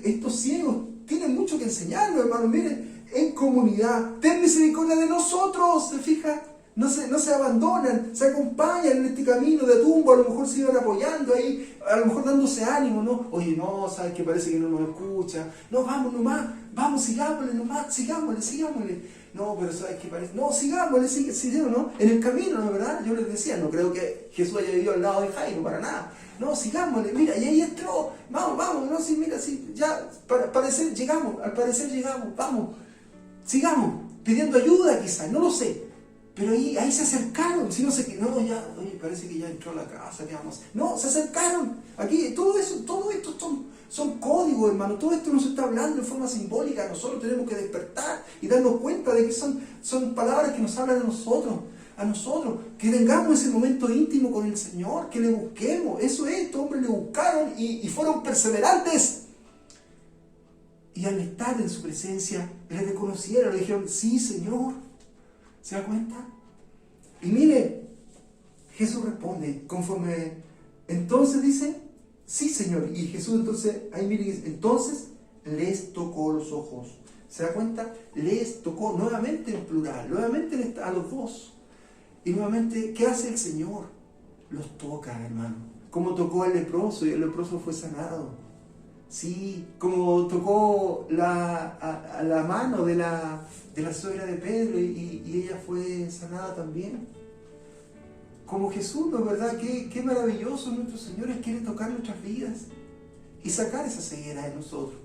estos ciegos tienen mucho que enseñarnos, hermanos. Mire, en comunidad, ten misericordia de nosotros, ¿se fija? No se abandonan, se acompañan en este camino de tumbo, a lo mejor se iban apoyando ahí, a lo mejor dándose ánimo, ¿no? Oye, no, sabes que parece que no nos escucha. No, vamos nomás, vamos, sigámosle nomás, sigámosle. No, pero sabes que parece, no, sigámosle, sigamos, ¿no? En el camino, ¿no? ¿Verdad? Yo les decía, no creo que Jesús haya vivido al lado de Jairo, para nada. No, sigámosle, mira, y ahí entró, vamos, no, sí, mira, sí, ya, al parecer llegamos, vamos, sigamos, pidiendo ayuda quizás, no lo sé. Pero ahí se acercaron, si no sé qué, no, ya, oye, parece que ya entró a la casa, ¿qué vamos a hacer? No, se acercaron. Aquí, todo esto son códigos, hermano. Todo esto nos está hablando de forma simbólica. Nosotros tenemos que despertar y darnos cuenta de que son palabras que nos hablan a nosotros, que tengamos ese momento íntimo con el Señor, que le busquemos. Eso es, estos hombres le buscaron y fueron perseverantes. Y al estar en su presencia, le reconocieron, le dijeron, sí, Señor. ¿Se da cuenta? Y mire, Jesús responde conforme, entonces dice, sí, Señor. Y Jesús entonces, ahí mire, dice, entonces les tocó los ojos. ¿Se da cuenta? Les tocó nuevamente en plural, nuevamente a los dos. Y nuevamente, ¿qué hace el Señor? Los toca, hermano. Como tocó al leproso y el leproso fue sanado. Sí, como tocó a la mano de la suegra de Pedro y ella fue sanada también. Como Jesús, ¿no es verdad? Qué maravilloso nuestro Señor. Él quiere tocar nuestras vidas y sacar esa ceguera de nosotros.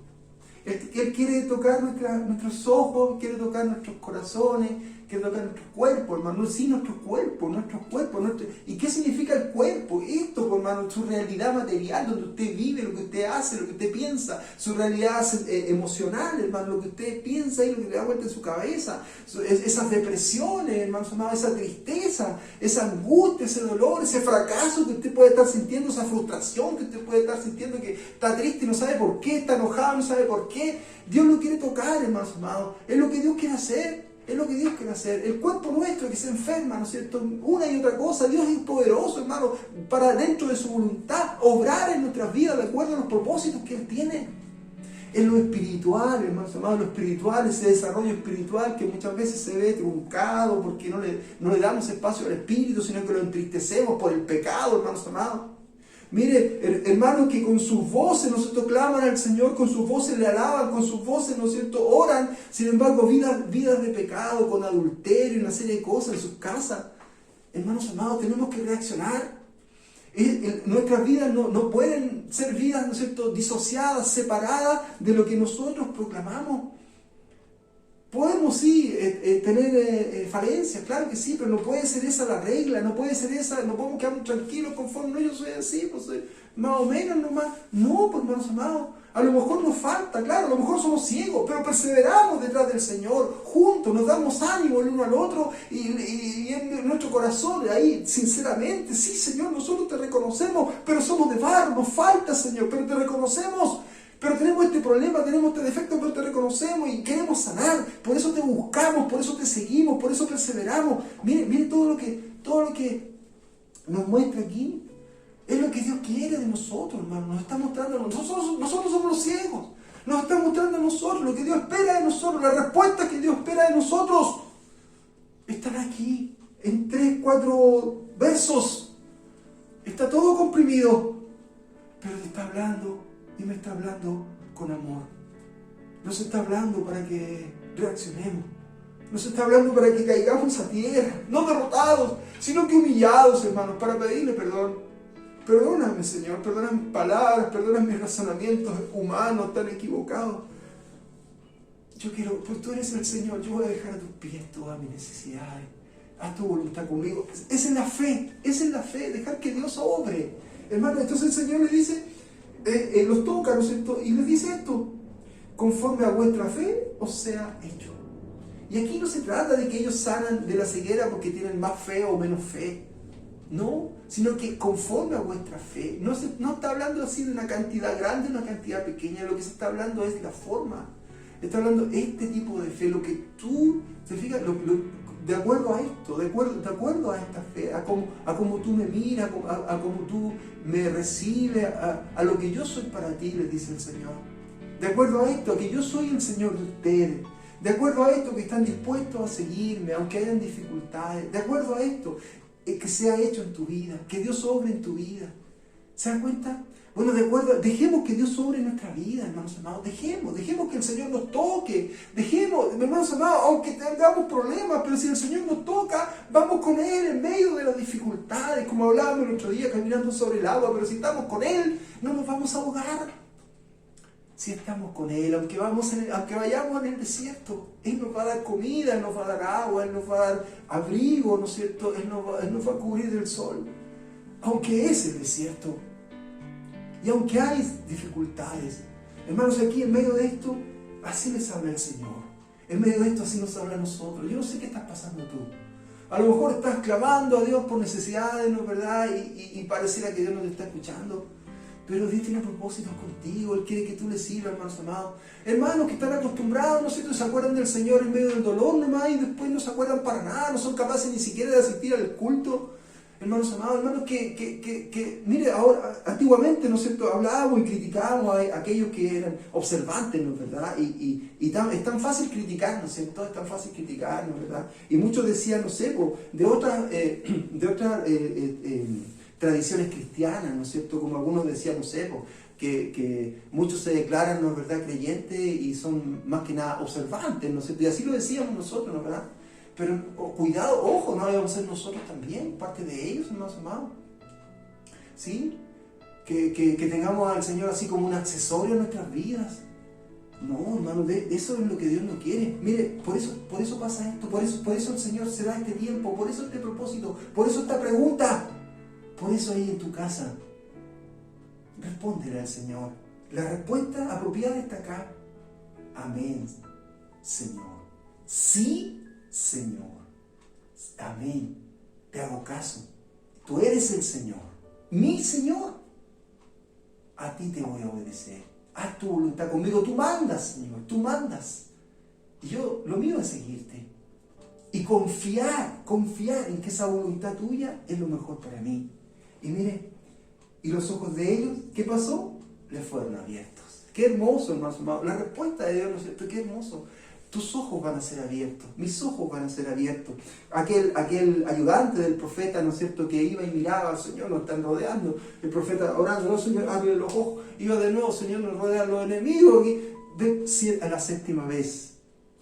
Él quiere tocar nuestros ojos, quiere tocar nuestros corazones, quiere tocar nuestro cuerpo, hermano. Sí, nuestro cuerpo. ¿Y qué significa el cuerpo? Esto, hermano, su realidad material, donde usted vive, lo que usted hace, lo que usted piensa, su realidad emocional, hermano, lo que usted piensa y lo que le da vuelta en su cabeza, esas depresiones, hermano, esa tristeza, esa angustia, ese dolor, ese fracaso que usted puede estar sintiendo, esa frustración que usted puede estar sintiendo, que está triste y no sabe por qué, está enojado, no sabe por qué. Dios lo quiere tocar, hermanos amados. Es lo que Dios quiere hacer. Es lo que Dios quiere hacer. El cuerpo nuestro que se enferma, ¿no es cierto? Una y otra cosa. Dios es poderoso, hermano, para dentro de su voluntad obrar en nuestras vidas de acuerdo a los propósitos que Él tiene. En lo espiritual, hermanos amados, lo espiritual, ese desarrollo espiritual que muchas veces se ve truncado porque no le damos espacio al Espíritu, sino que lo entristecemos por el pecado, hermanos amados. Mire, hermanos, que con sus voces, ¿no es cierto?, claman al Señor, con sus voces le alaban, con sus voces, ¿no es cierto?, oran. Sin embargo, vidas de pecado, con adulterio, una serie de cosas en sus casas. Hermanos amados, tenemos que reaccionar. Nuestras vidas no pueden ser vidas, ¿no es cierto?, disociadas, separadas de lo que nosotros proclamamos. Podemos sí tener falencias, claro que sí, pero no puede ser esa la regla, no puede ser esa, no podemos quedarnos tranquilos conforme, no, yo soy así, pues más o menos nomás. No, pues hermanos amados, a lo mejor nos falta, claro, a lo mejor somos ciegos, pero perseveramos detrás del Señor, juntos, nos damos ánimo el uno al otro y en nuestro corazón, ahí, sinceramente, sí, Señor, nosotros te reconocemos, pero somos de barro, nos falta, Señor, pero te reconocemos. Pero tenemos este problema, tenemos este defecto, pero te reconocemos y queremos sanar. Por eso te buscamos, por eso te seguimos, por eso perseveramos. Mire todo lo que nos muestra aquí. Es lo que Dios quiere de nosotros, hermano. Nos está mostrando, nosotros somos los ciegos. Nos está mostrando a nosotros lo que Dios espera de nosotros. La respuesta que Dios espera de nosotros están aquí en 3, 4 versos. Está todo comprimido. pero te está hablando y me está hablando con amor. Nos está hablando para que reaccionemos. Nos está hablando para que caigamos a tierra, no derrotados, sino que humillados, hermanos, para pedirle perdón. Perdóname, Señor, perdona mis palabras, perdona mis razonamientos humanos tan equivocados. Yo quiero, pues tú eres el Señor, yo voy a dejar a tus pies todas mis necesidades. Haz tu voluntad conmigo. Es en la fe, dejar que Dios obre. Hermano, entonces el Señor le dice, los toca, ¿no es cierto? Y les dice esto, conforme a vuestra fe os sea hecho. Y aquí no se trata de que ellos sanan de la ceguera porque tienen más fe o menos fe. No, sino que conforme a vuestra fe. No está hablando así de una cantidad grande, una cantidad pequeña. Lo que se está hablando es la forma. Está hablando este tipo de fe, lo que tú, ¿te fijas? De acuerdo a esto, de acuerdo a esta fe, a cómo tú me miras, a cómo tú me recibes, a lo que yo soy para ti, les dice el Señor. De acuerdo a esto, a que yo soy el Señor de ustedes. De acuerdo a esto, que están dispuestos a seguirme, aunque hayan dificultades. De acuerdo a esto, que sea hecho en tu vida, que Dios obre en tu vida. ¿Se dan cuenta? Bueno, de acuerdo, dejemos que Dios sobre nuestra vida, hermanos amados. Dejemos que el Señor nos toque. Dejemos, hermanos amados, aunque tengamos problemas, pero si el Señor nos toca, vamos con Él en medio de las dificultades, como hablábamos el otro día, caminando sobre el agua. Pero si estamos con Él, no nos vamos a ahogar. Si estamos con Él, aunque vayamos en el desierto, Él nos va a dar comida, Él nos va a dar agua, Él nos va a dar abrigo, ¿no es cierto? Él nos va a cubrir del sol. Aunque es el desierto. Y aunque hay dificultades, hermanos, aquí en medio de esto, así les habla el Señor. En medio de esto, así nos habla a nosotros. Yo no sé qué estás pasando tú. A lo mejor estás clamando a Dios por necesidades, ¿no es verdad? Y pareciera que Dios no te está escuchando. Pero Dios tiene propósitos contigo. Él quiere que tú le sirvas, hermanos amados. Hermanos que están acostumbrados, ¿no es cierto? Se acuerdan del Señor en medio del dolor nomás y después no se acuerdan para nada. No son capaces ni siquiera de asistir al culto. Hermanos amados, hermanos mire, ahora, antiguamente, ¿no es cierto? Hablábamos y criticábamos a aquellos que eran observantes, ¿no es verdad? Es tan fácil criticar, ¿no es cierto? Es tan fácil criticar, ¿no es verdad? Y muchos decían, no sé, de otras tradiciones cristianas, ¿no es cierto? Como algunos decían, no sé, que muchos se declaran, ¿no es verdad?, creyentes y son más que nada observantes, ¿no es cierto? Y así lo decíamos nosotros, ¿no es verdad? Pero cuidado, ojo, no debemos ser nosotros también, parte de ellos, hermanos amados. ¿Sí? Que tengamos al Señor así como un accesorio en nuestras vidas. No, hermano, eso es lo que Dios no quiere. Mire, por eso pasa esto, por eso el Señor se da este tiempo, por eso este propósito, por eso esta pregunta. Por eso ahí en tu casa, respóndele al Señor. La respuesta apropiada está acá. Amén, Señor. Sí, Señor. Amén. Te hago caso. Tú eres el Señor. Mi Señor. A ti te voy a obedecer. Haz tu voluntad conmigo. Tú mandas, Señor. Tú mandas. Y yo, lo mío es seguirte. Y confiar en que esa voluntad tuya es lo mejor para mí. Y mire, y los ojos de ellos, ¿qué pasó? Les fueron abiertos. Qué hermoso, hermanos amados. La respuesta de Dios, ¿no es cierto? Qué hermoso. Tus ojos van a ser abiertos, mis ojos van a ser abiertos. Aquel ayudante del profeta, ¿no es cierto?, que iba y miraba, Señor, nos están rodeando. El profeta orando, no, Señor, abre los ojos. Iba de nuevo, Señor, nos rodean los enemigos. Y a la séptima vez,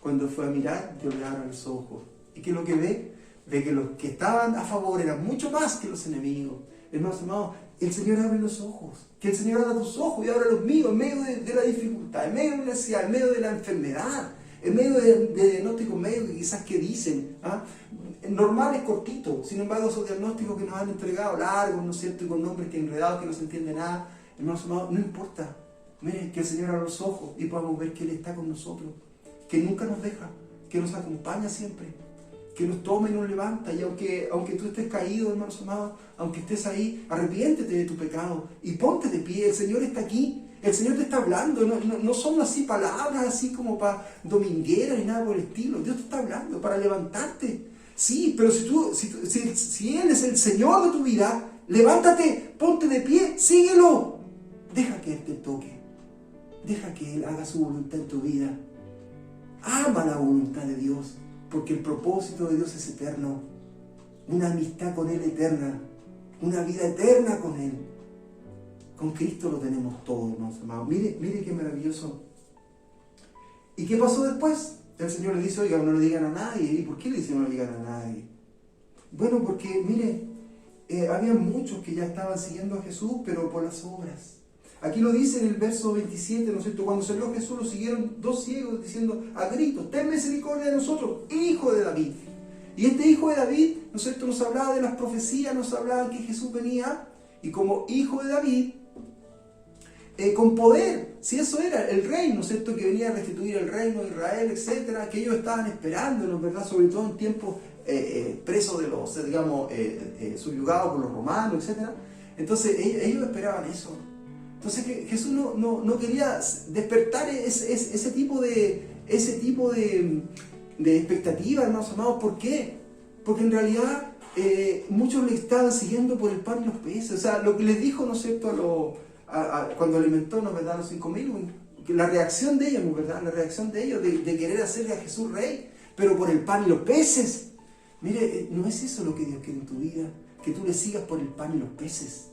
cuando fue a mirar, Dios le abre los ojos. ¿Y qué es lo que ve? Ve que los que estaban a favor eran mucho más que los enemigos. Hermanos amados, el Señor abre los ojos. Que el Señor abra tus ojos y abra los míos en medio de la dificultad, en medio de la necesidad, en medio de la enfermedad, en medio de diagnósticos médicos que quizás que dicen, normales, cortitos. Sin embargo, esos diagnósticos que nos han entregado largos, ¿no es cierto?, y con nombres que enredados, que no se entiende nada. Hermanos amados, no importa. Miren, que el Señor abra los ojos y podamos ver que Él está con nosotros, que nunca nos deja, que nos acompaña siempre, que nos toma y nos levanta. Y aunque tú estés caído, hermanos amados, aunque estés ahí, arrepiéntete de tu pecado y ponte de pie. El Señor está aquí, el Señor te está hablando. No son así palabras así como para domingueras ni nada por el estilo. Dios te está hablando para levantarte. Sí, pero si Él es el Señor de tu vida, levántate, ponte de pie, síguelo. Deja que Él te toque, deja que Él haga su voluntad en tu vida. Ama la voluntad de Dios, porque el propósito de Dios es eterno. Una amistad con Él eterna, una vida eterna con Él. Con Cristo lo tenemos todo, hermanos amados. Mire qué maravilloso. ¿Y qué pasó después? El Señor le dice, oiga, no le digan a nadie. ¿Y por qué le dice no le digan a nadie? Bueno, porque, mire, había muchos que ya estaban siguiendo a Jesús, pero por las obras. Aquí lo dice en el verso 27, ¿no es cierto? Cuando salió Jesús lo siguieron dos ciegos diciendo a gritos, ten misericordia de nosotros, hijo de David. Y este hijo de David, ¿no es cierto?, nos hablaba de las profecías, nos hablaba que Jesús venía, y como hijo de David, con poder, si eso era el rey, ¿no es cierto?, que venía a restituir el reino de Israel, etcétera, que ellos estaban esperándolo, ¿verdad?, sobre todo en tiempos presos de los, digamos, subyugados por los romanos, etcétera. Entonces ellos esperaban eso. Entonces Jesús no quería despertar ese tipo de expectativa, hermanos amados. ¿Por qué? Porque en realidad muchos le estaban siguiendo por el pan y los peces. O sea, lo que les dijo, ¿no es cierto?, cuando alimentó, ¿no, verdad?, los 5.000, la reacción de ellos, ¿no, verdad?, la reacción de ellos de querer hacerle a Jesús rey, pero por el pan y los peces. Mire, no es eso lo que Dios quiere en tu vida, que tú le sigas por el pan y los peces.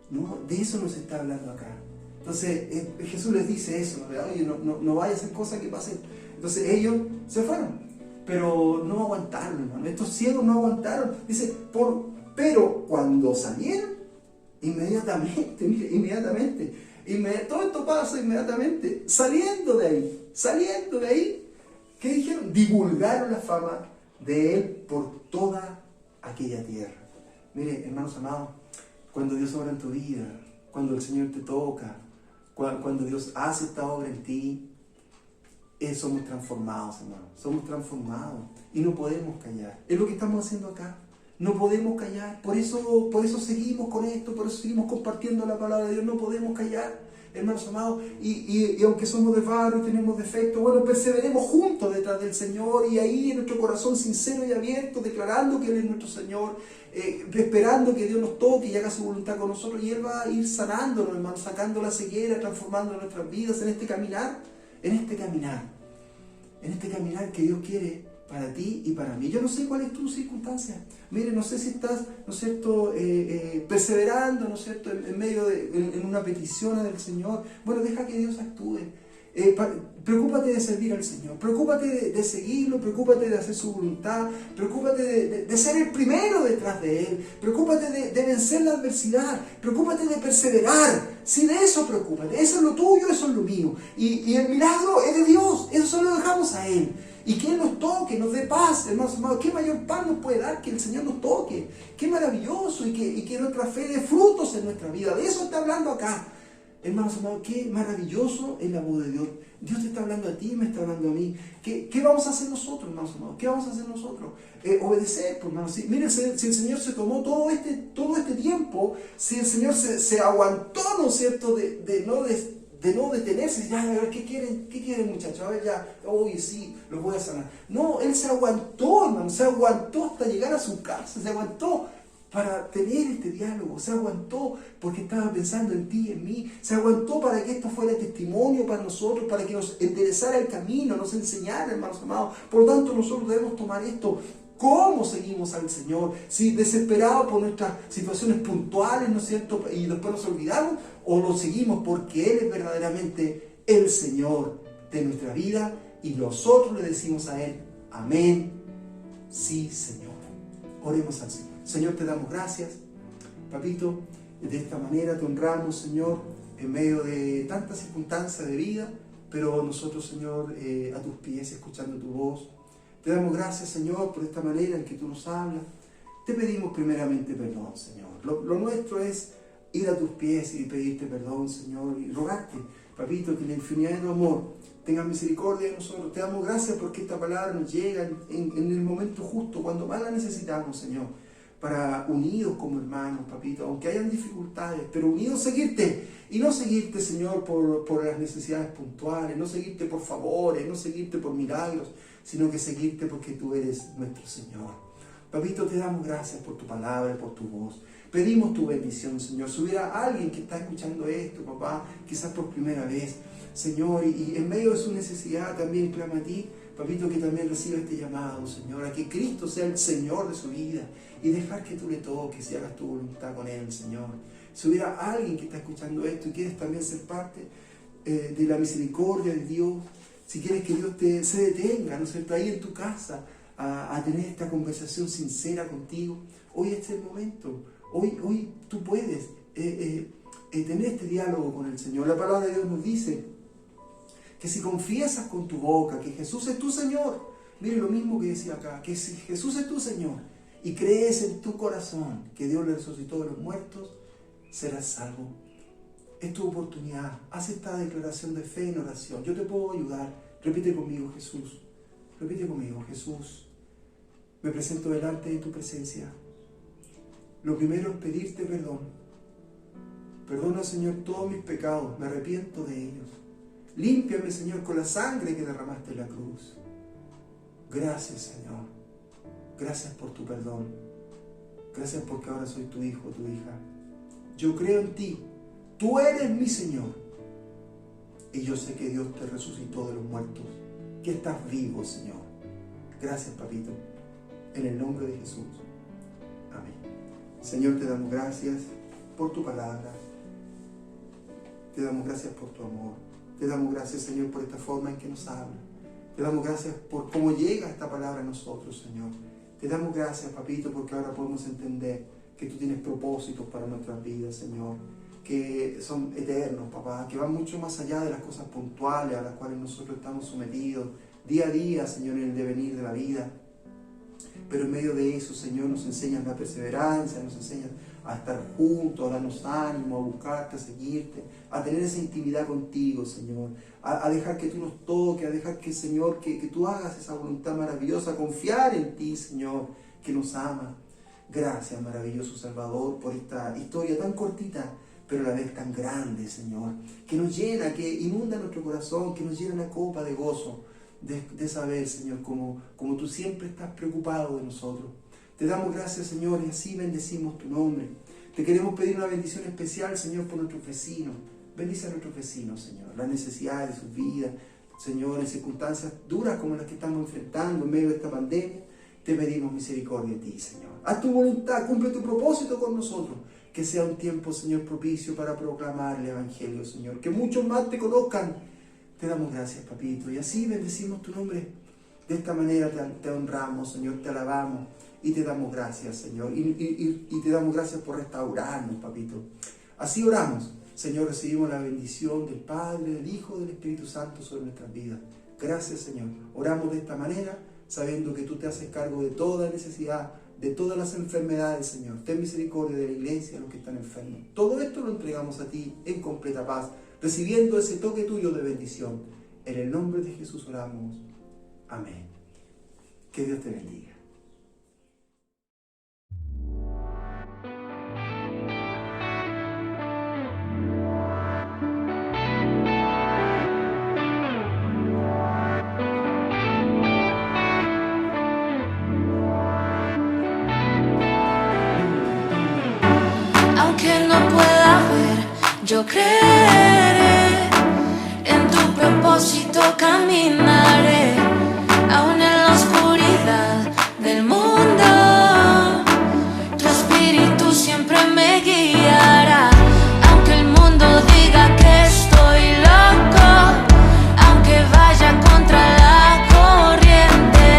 No, de eso nos está hablando acá. Entonces Jesús les dice eso, ¿verdad? Oye, no vaya a hacer cosas que pasen. Entonces ellos se fueron, pero no aguantaron, hermano. Estos ciegos no aguantaron. Dice, pero cuando salieron, inmediatamente, mire, inmediatamente, todo esto pasa inmediatamente, saliendo de ahí, ¿qué dijeron? Divulgaron la fama de Él por toda aquella tierra. Mire, hermanos amados, cuando Dios obra en tu vida, cuando el Señor te toca, cuando Dios hace esta obra en ti, somos transformados, hermanos. Somos transformados y no podemos callar. Es lo que estamos haciendo acá. No podemos callar. Por eso seguimos con esto, por eso seguimos compartiendo la palabra de Dios. No podemos callar, hermanos amados. Y aunque somos de barro y tenemos defectos, bueno, perseveremos juntos detrás del Señor y ahí en nuestro corazón sincero y abierto, declarando que Él es nuestro Señor, esperando que Dios nos toque y haga su voluntad con nosotros, y Él va a ir sanándonos, hermanos, sacando la ceguera, transformando nuestras vidas en este caminar que Dios quiere para ti y para mí. Yo no sé cuál es tu circunstancia. Mire, no sé si estás, ¿no es cierto?, perseverando, ¿no es cierto?, en medio en una petición del Señor. Bueno, deja que Dios actúe. Preocúpate de servir al Señor, preocúpate de seguirlo, preocúpate de hacer su voluntad, preocúpate de ser el primero detrás de Él, preocúpate de vencer la adversidad, preocúpate de perseverar. Si de eso preocúpate, eso es lo tuyo, eso es lo mío. Y el milagro es de Dios, eso solo lo dejamos a Él. Y que Él nos toque, nos dé paz, hermanos amados. ¿Qué mayor paz nos puede dar que el Señor nos toque? Qué maravilloso, y que nuestra fe dé frutos en nuestra vida. De eso está hablando acá. Hermanos amados, qué maravilloso es la voz de Dios. Dios te está hablando a ti, me está hablando a mí. ¿Qué vamos a hacer nosotros, hermanos amados? ¿Qué vamos a hacer nosotros? Obedecer, pues, hermanos. Miren, si el Señor se tomó todo este tiempo, si el Señor se aguantó, ¿no es cierto?, de no detenerse. Ya, a ver, ¿qué quieren, muchachos? A ver, ya, oye, sí, los voy a sanar. No, Él se aguantó, hermano, se aguantó hasta llegar a su casa, se aguantó para tener este diálogo, se aguantó porque estaba pensando en ti y en mí, se aguantó para que esto fuera testimonio para nosotros, para que nos enderezara el camino, nos enseñara, hermanos amados. Por lo tanto, nosotros debemos tomar esto. ¿Cómo seguimos al Señor? Si desesperados por nuestras situaciones puntuales, ¿no es cierto?, y después nos olvidamos, o lo seguimos porque Él es verdaderamente el Señor de nuestra vida y nosotros le decimos a Él, amén, sí, Señor. Oremos al Señor. Señor, te damos gracias, papito, de esta manera te honramos, Señor, en medio de tantas circunstancias de vida, pero nosotros, Señor, a tus pies, escuchando tu voz. Te damos gracias, Señor, por esta manera en que tú nos hablas. Te pedimos primeramente perdón, Señor. Lo nuestro es ir a tus pies y pedirte perdón, Señor, y rogarte, papito, que en la infinidad de tu amor tengas misericordia de nosotros. Te damos gracias porque esta palabra nos llega en el momento justo, cuando más la necesitamos, Señor, para unidos como hermanos, papito, aunque hayan dificultades, pero unidos seguirte, y no seguirte, Señor, por las necesidades puntuales, no seguirte por favores, no seguirte por milagros, sino que seguirte porque tú eres nuestro Señor. Papito, te damos gracias por tu palabra, por tu voz. Pedimos tu bendición, Señor. Si hubiera alguien que está escuchando esto, papá, quizás por primera vez, Señor, y en medio de su necesidad también clama a ti, papito, que también reciba este llamado, Señor, a que Cristo sea el Señor de su vida y dejar que tú le toques y hagas tu voluntad con Él, Señor. Si hubiera alguien que está escuchando esto y quieres también ser parte de la misericordia de Dios, si quieres que Dios se detenga, ¿no es cierto?, ahí en tu casa a tener esta conversación sincera contigo, hoy es el momento. Hoy tú puedes tener este diálogo con el Señor. La palabra de Dios nos dice que si confiesas con tu boca que Jesús es tu Señor, mire lo mismo que decía acá, que si Jesús es tu Señor y crees en tu corazón que Dios le resucitó de los muertos, serás salvo. Es tu oportunidad. Haz esta declaración de fe en oración. Yo te puedo ayudar. Repite conmigo, Jesús. Repite conmigo, Jesús. Me presento delante de tu presencia. Lo primero es pedirte perdón. Perdona, Señor, todos mis pecados. Me arrepiento de ellos. Límpiame, Señor, con la sangre que derramaste en la cruz. Gracias, Señor. Gracias por tu perdón. Gracias porque ahora soy tu hijo, tu hija. Yo creo en ti. Tú eres mi Señor. Y yo sé que Dios te resucitó de los muertos. Que estás vivo, Señor. Gracias, papito. En el nombre de Jesús. Amén. Señor, te damos gracias por tu palabra. Te damos gracias por tu amor. Te damos gracias, Señor, por esta forma en que nos habla. Te damos gracias por cómo llega esta palabra a nosotros, Señor. Te damos gracias, papito, porque ahora podemos entender que tú tienes propósitos para nuestras vidas, Señor, que son eternos, papá, que van mucho más allá de las cosas puntuales a las cuales nosotros estamos sometidos día a día, Señor, en el devenir de la vida. Pero en medio de eso, Señor, nos enseñas la perseverancia, nos enseñas a estar juntos, a darnos ánimo, a buscarte, a seguirte, a tener esa intimidad contigo, Señor, a dejar que tú nos toques, a dejar que, Señor, que tú hagas esa voluntad maravillosa, a confiar en ti, Señor, que nos ama. Gracias, maravilloso Salvador, por esta historia tan cortita, pero a la vez tan grande, Señor, que nos llena, que inunda nuestro corazón, que nos llena la copa de gozo, de saber, Señor, como tú siempre estás preocupado de nosotros. Te damos gracias, Señor, y así bendecimos tu nombre. Te queremos pedir una bendición especial, Señor, por nuestros vecinos. Bendice a nuestros vecinos, Señor, las necesidades de sus vidas, Señor, en circunstancias duras como las que estamos enfrentando en medio de esta pandemia. Te pedimos misericordia de ti, Señor. Haz tu voluntad, cumple tu propósito con nosotros. Que sea un tiempo, Señor, propicio para proclamar el Evangelio, Señor. Que muchos más te conozcan. Te damos gracias, papito. Y así bendecimos tu nombre. De esta manera te honramos, Señor, te alabamos y te damos gracias, Señor. Y te damos gracias por restaurarnos, papito. Así oramos, Señor, recibimos la bendición del Padre, del Hijo, del Espíritu Santo sobre nuestras vidas. Gracias, Señor. Oramos de esta manera, sabiendo que tú te haces cargo de toda necesidad, de todas las enfermedades, Señor. Ten misericordia de la iglesia, de los que están enfermos. Todo esto lo entregamos a ti en completa paz, recibiendo ese toque tuyo de bendición. En el nombre de Jesús oramos. Amén. Que Dios te bendiga. Aunque no pueda ver, yo creeré en tu propósito, caminaré aún en la oscuridad del mundo. Tu espíritu siempre me guiará. Aunque el mundo diga que estoy loco, aunque vaya contra la corriente,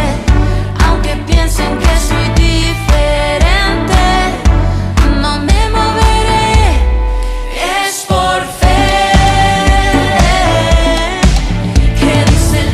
aunque piensen que soy diferente, no me moveré, es por fe, que dice el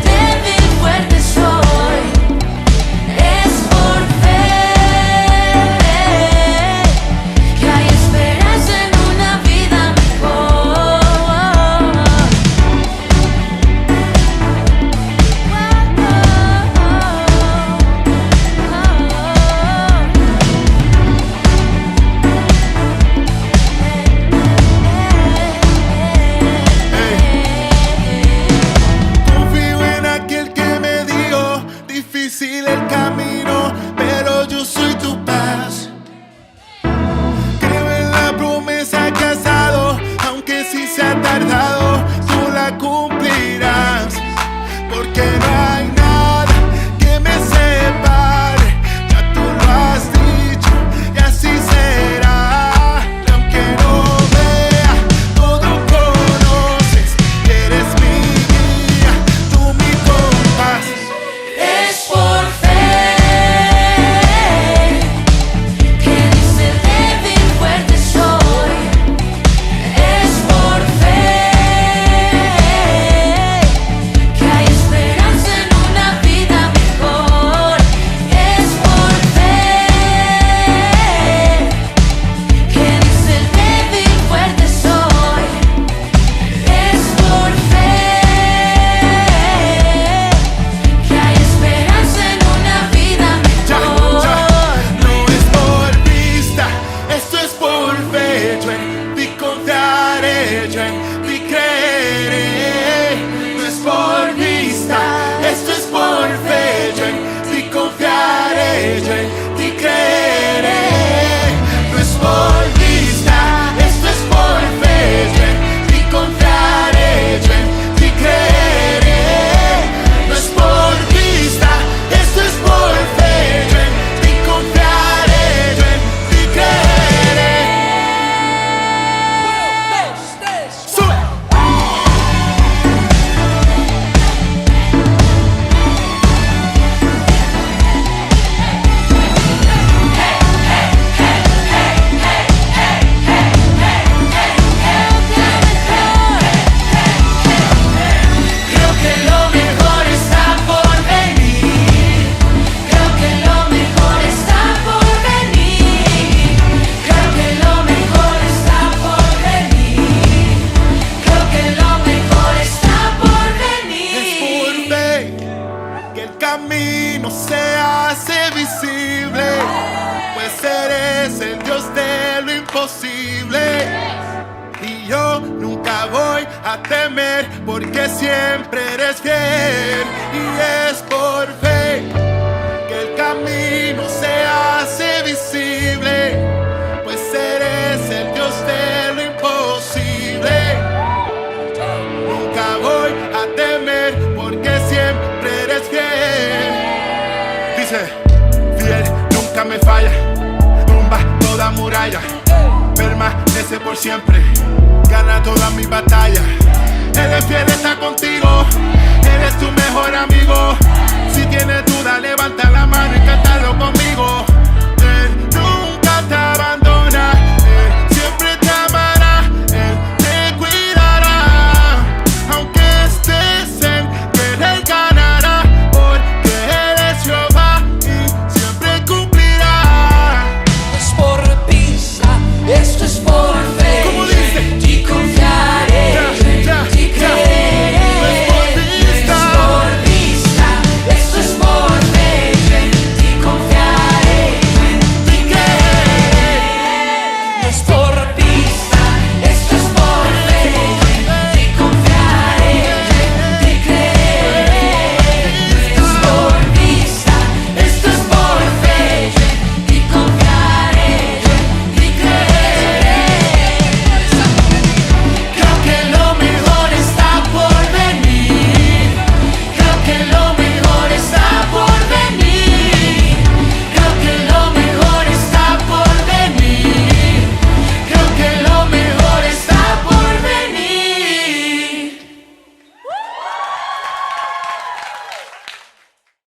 visible, pues eres el Dios de lo imposible. Y yo nunca voy a temer, porque siempre eres fiel. Y es por fe que el camino se hace visible, pues eres el Dios de lo imposible. Nunca voy a temer, porque siempre eres fiel. Dice, fiel nunca me falla, tumba toda muralla, permanece por siempre, gana todas mis batallas. Él es fiel, está contigo, Él es tu mejor amigo. Si tienes duda, levanta la mano y cántalo conmigo.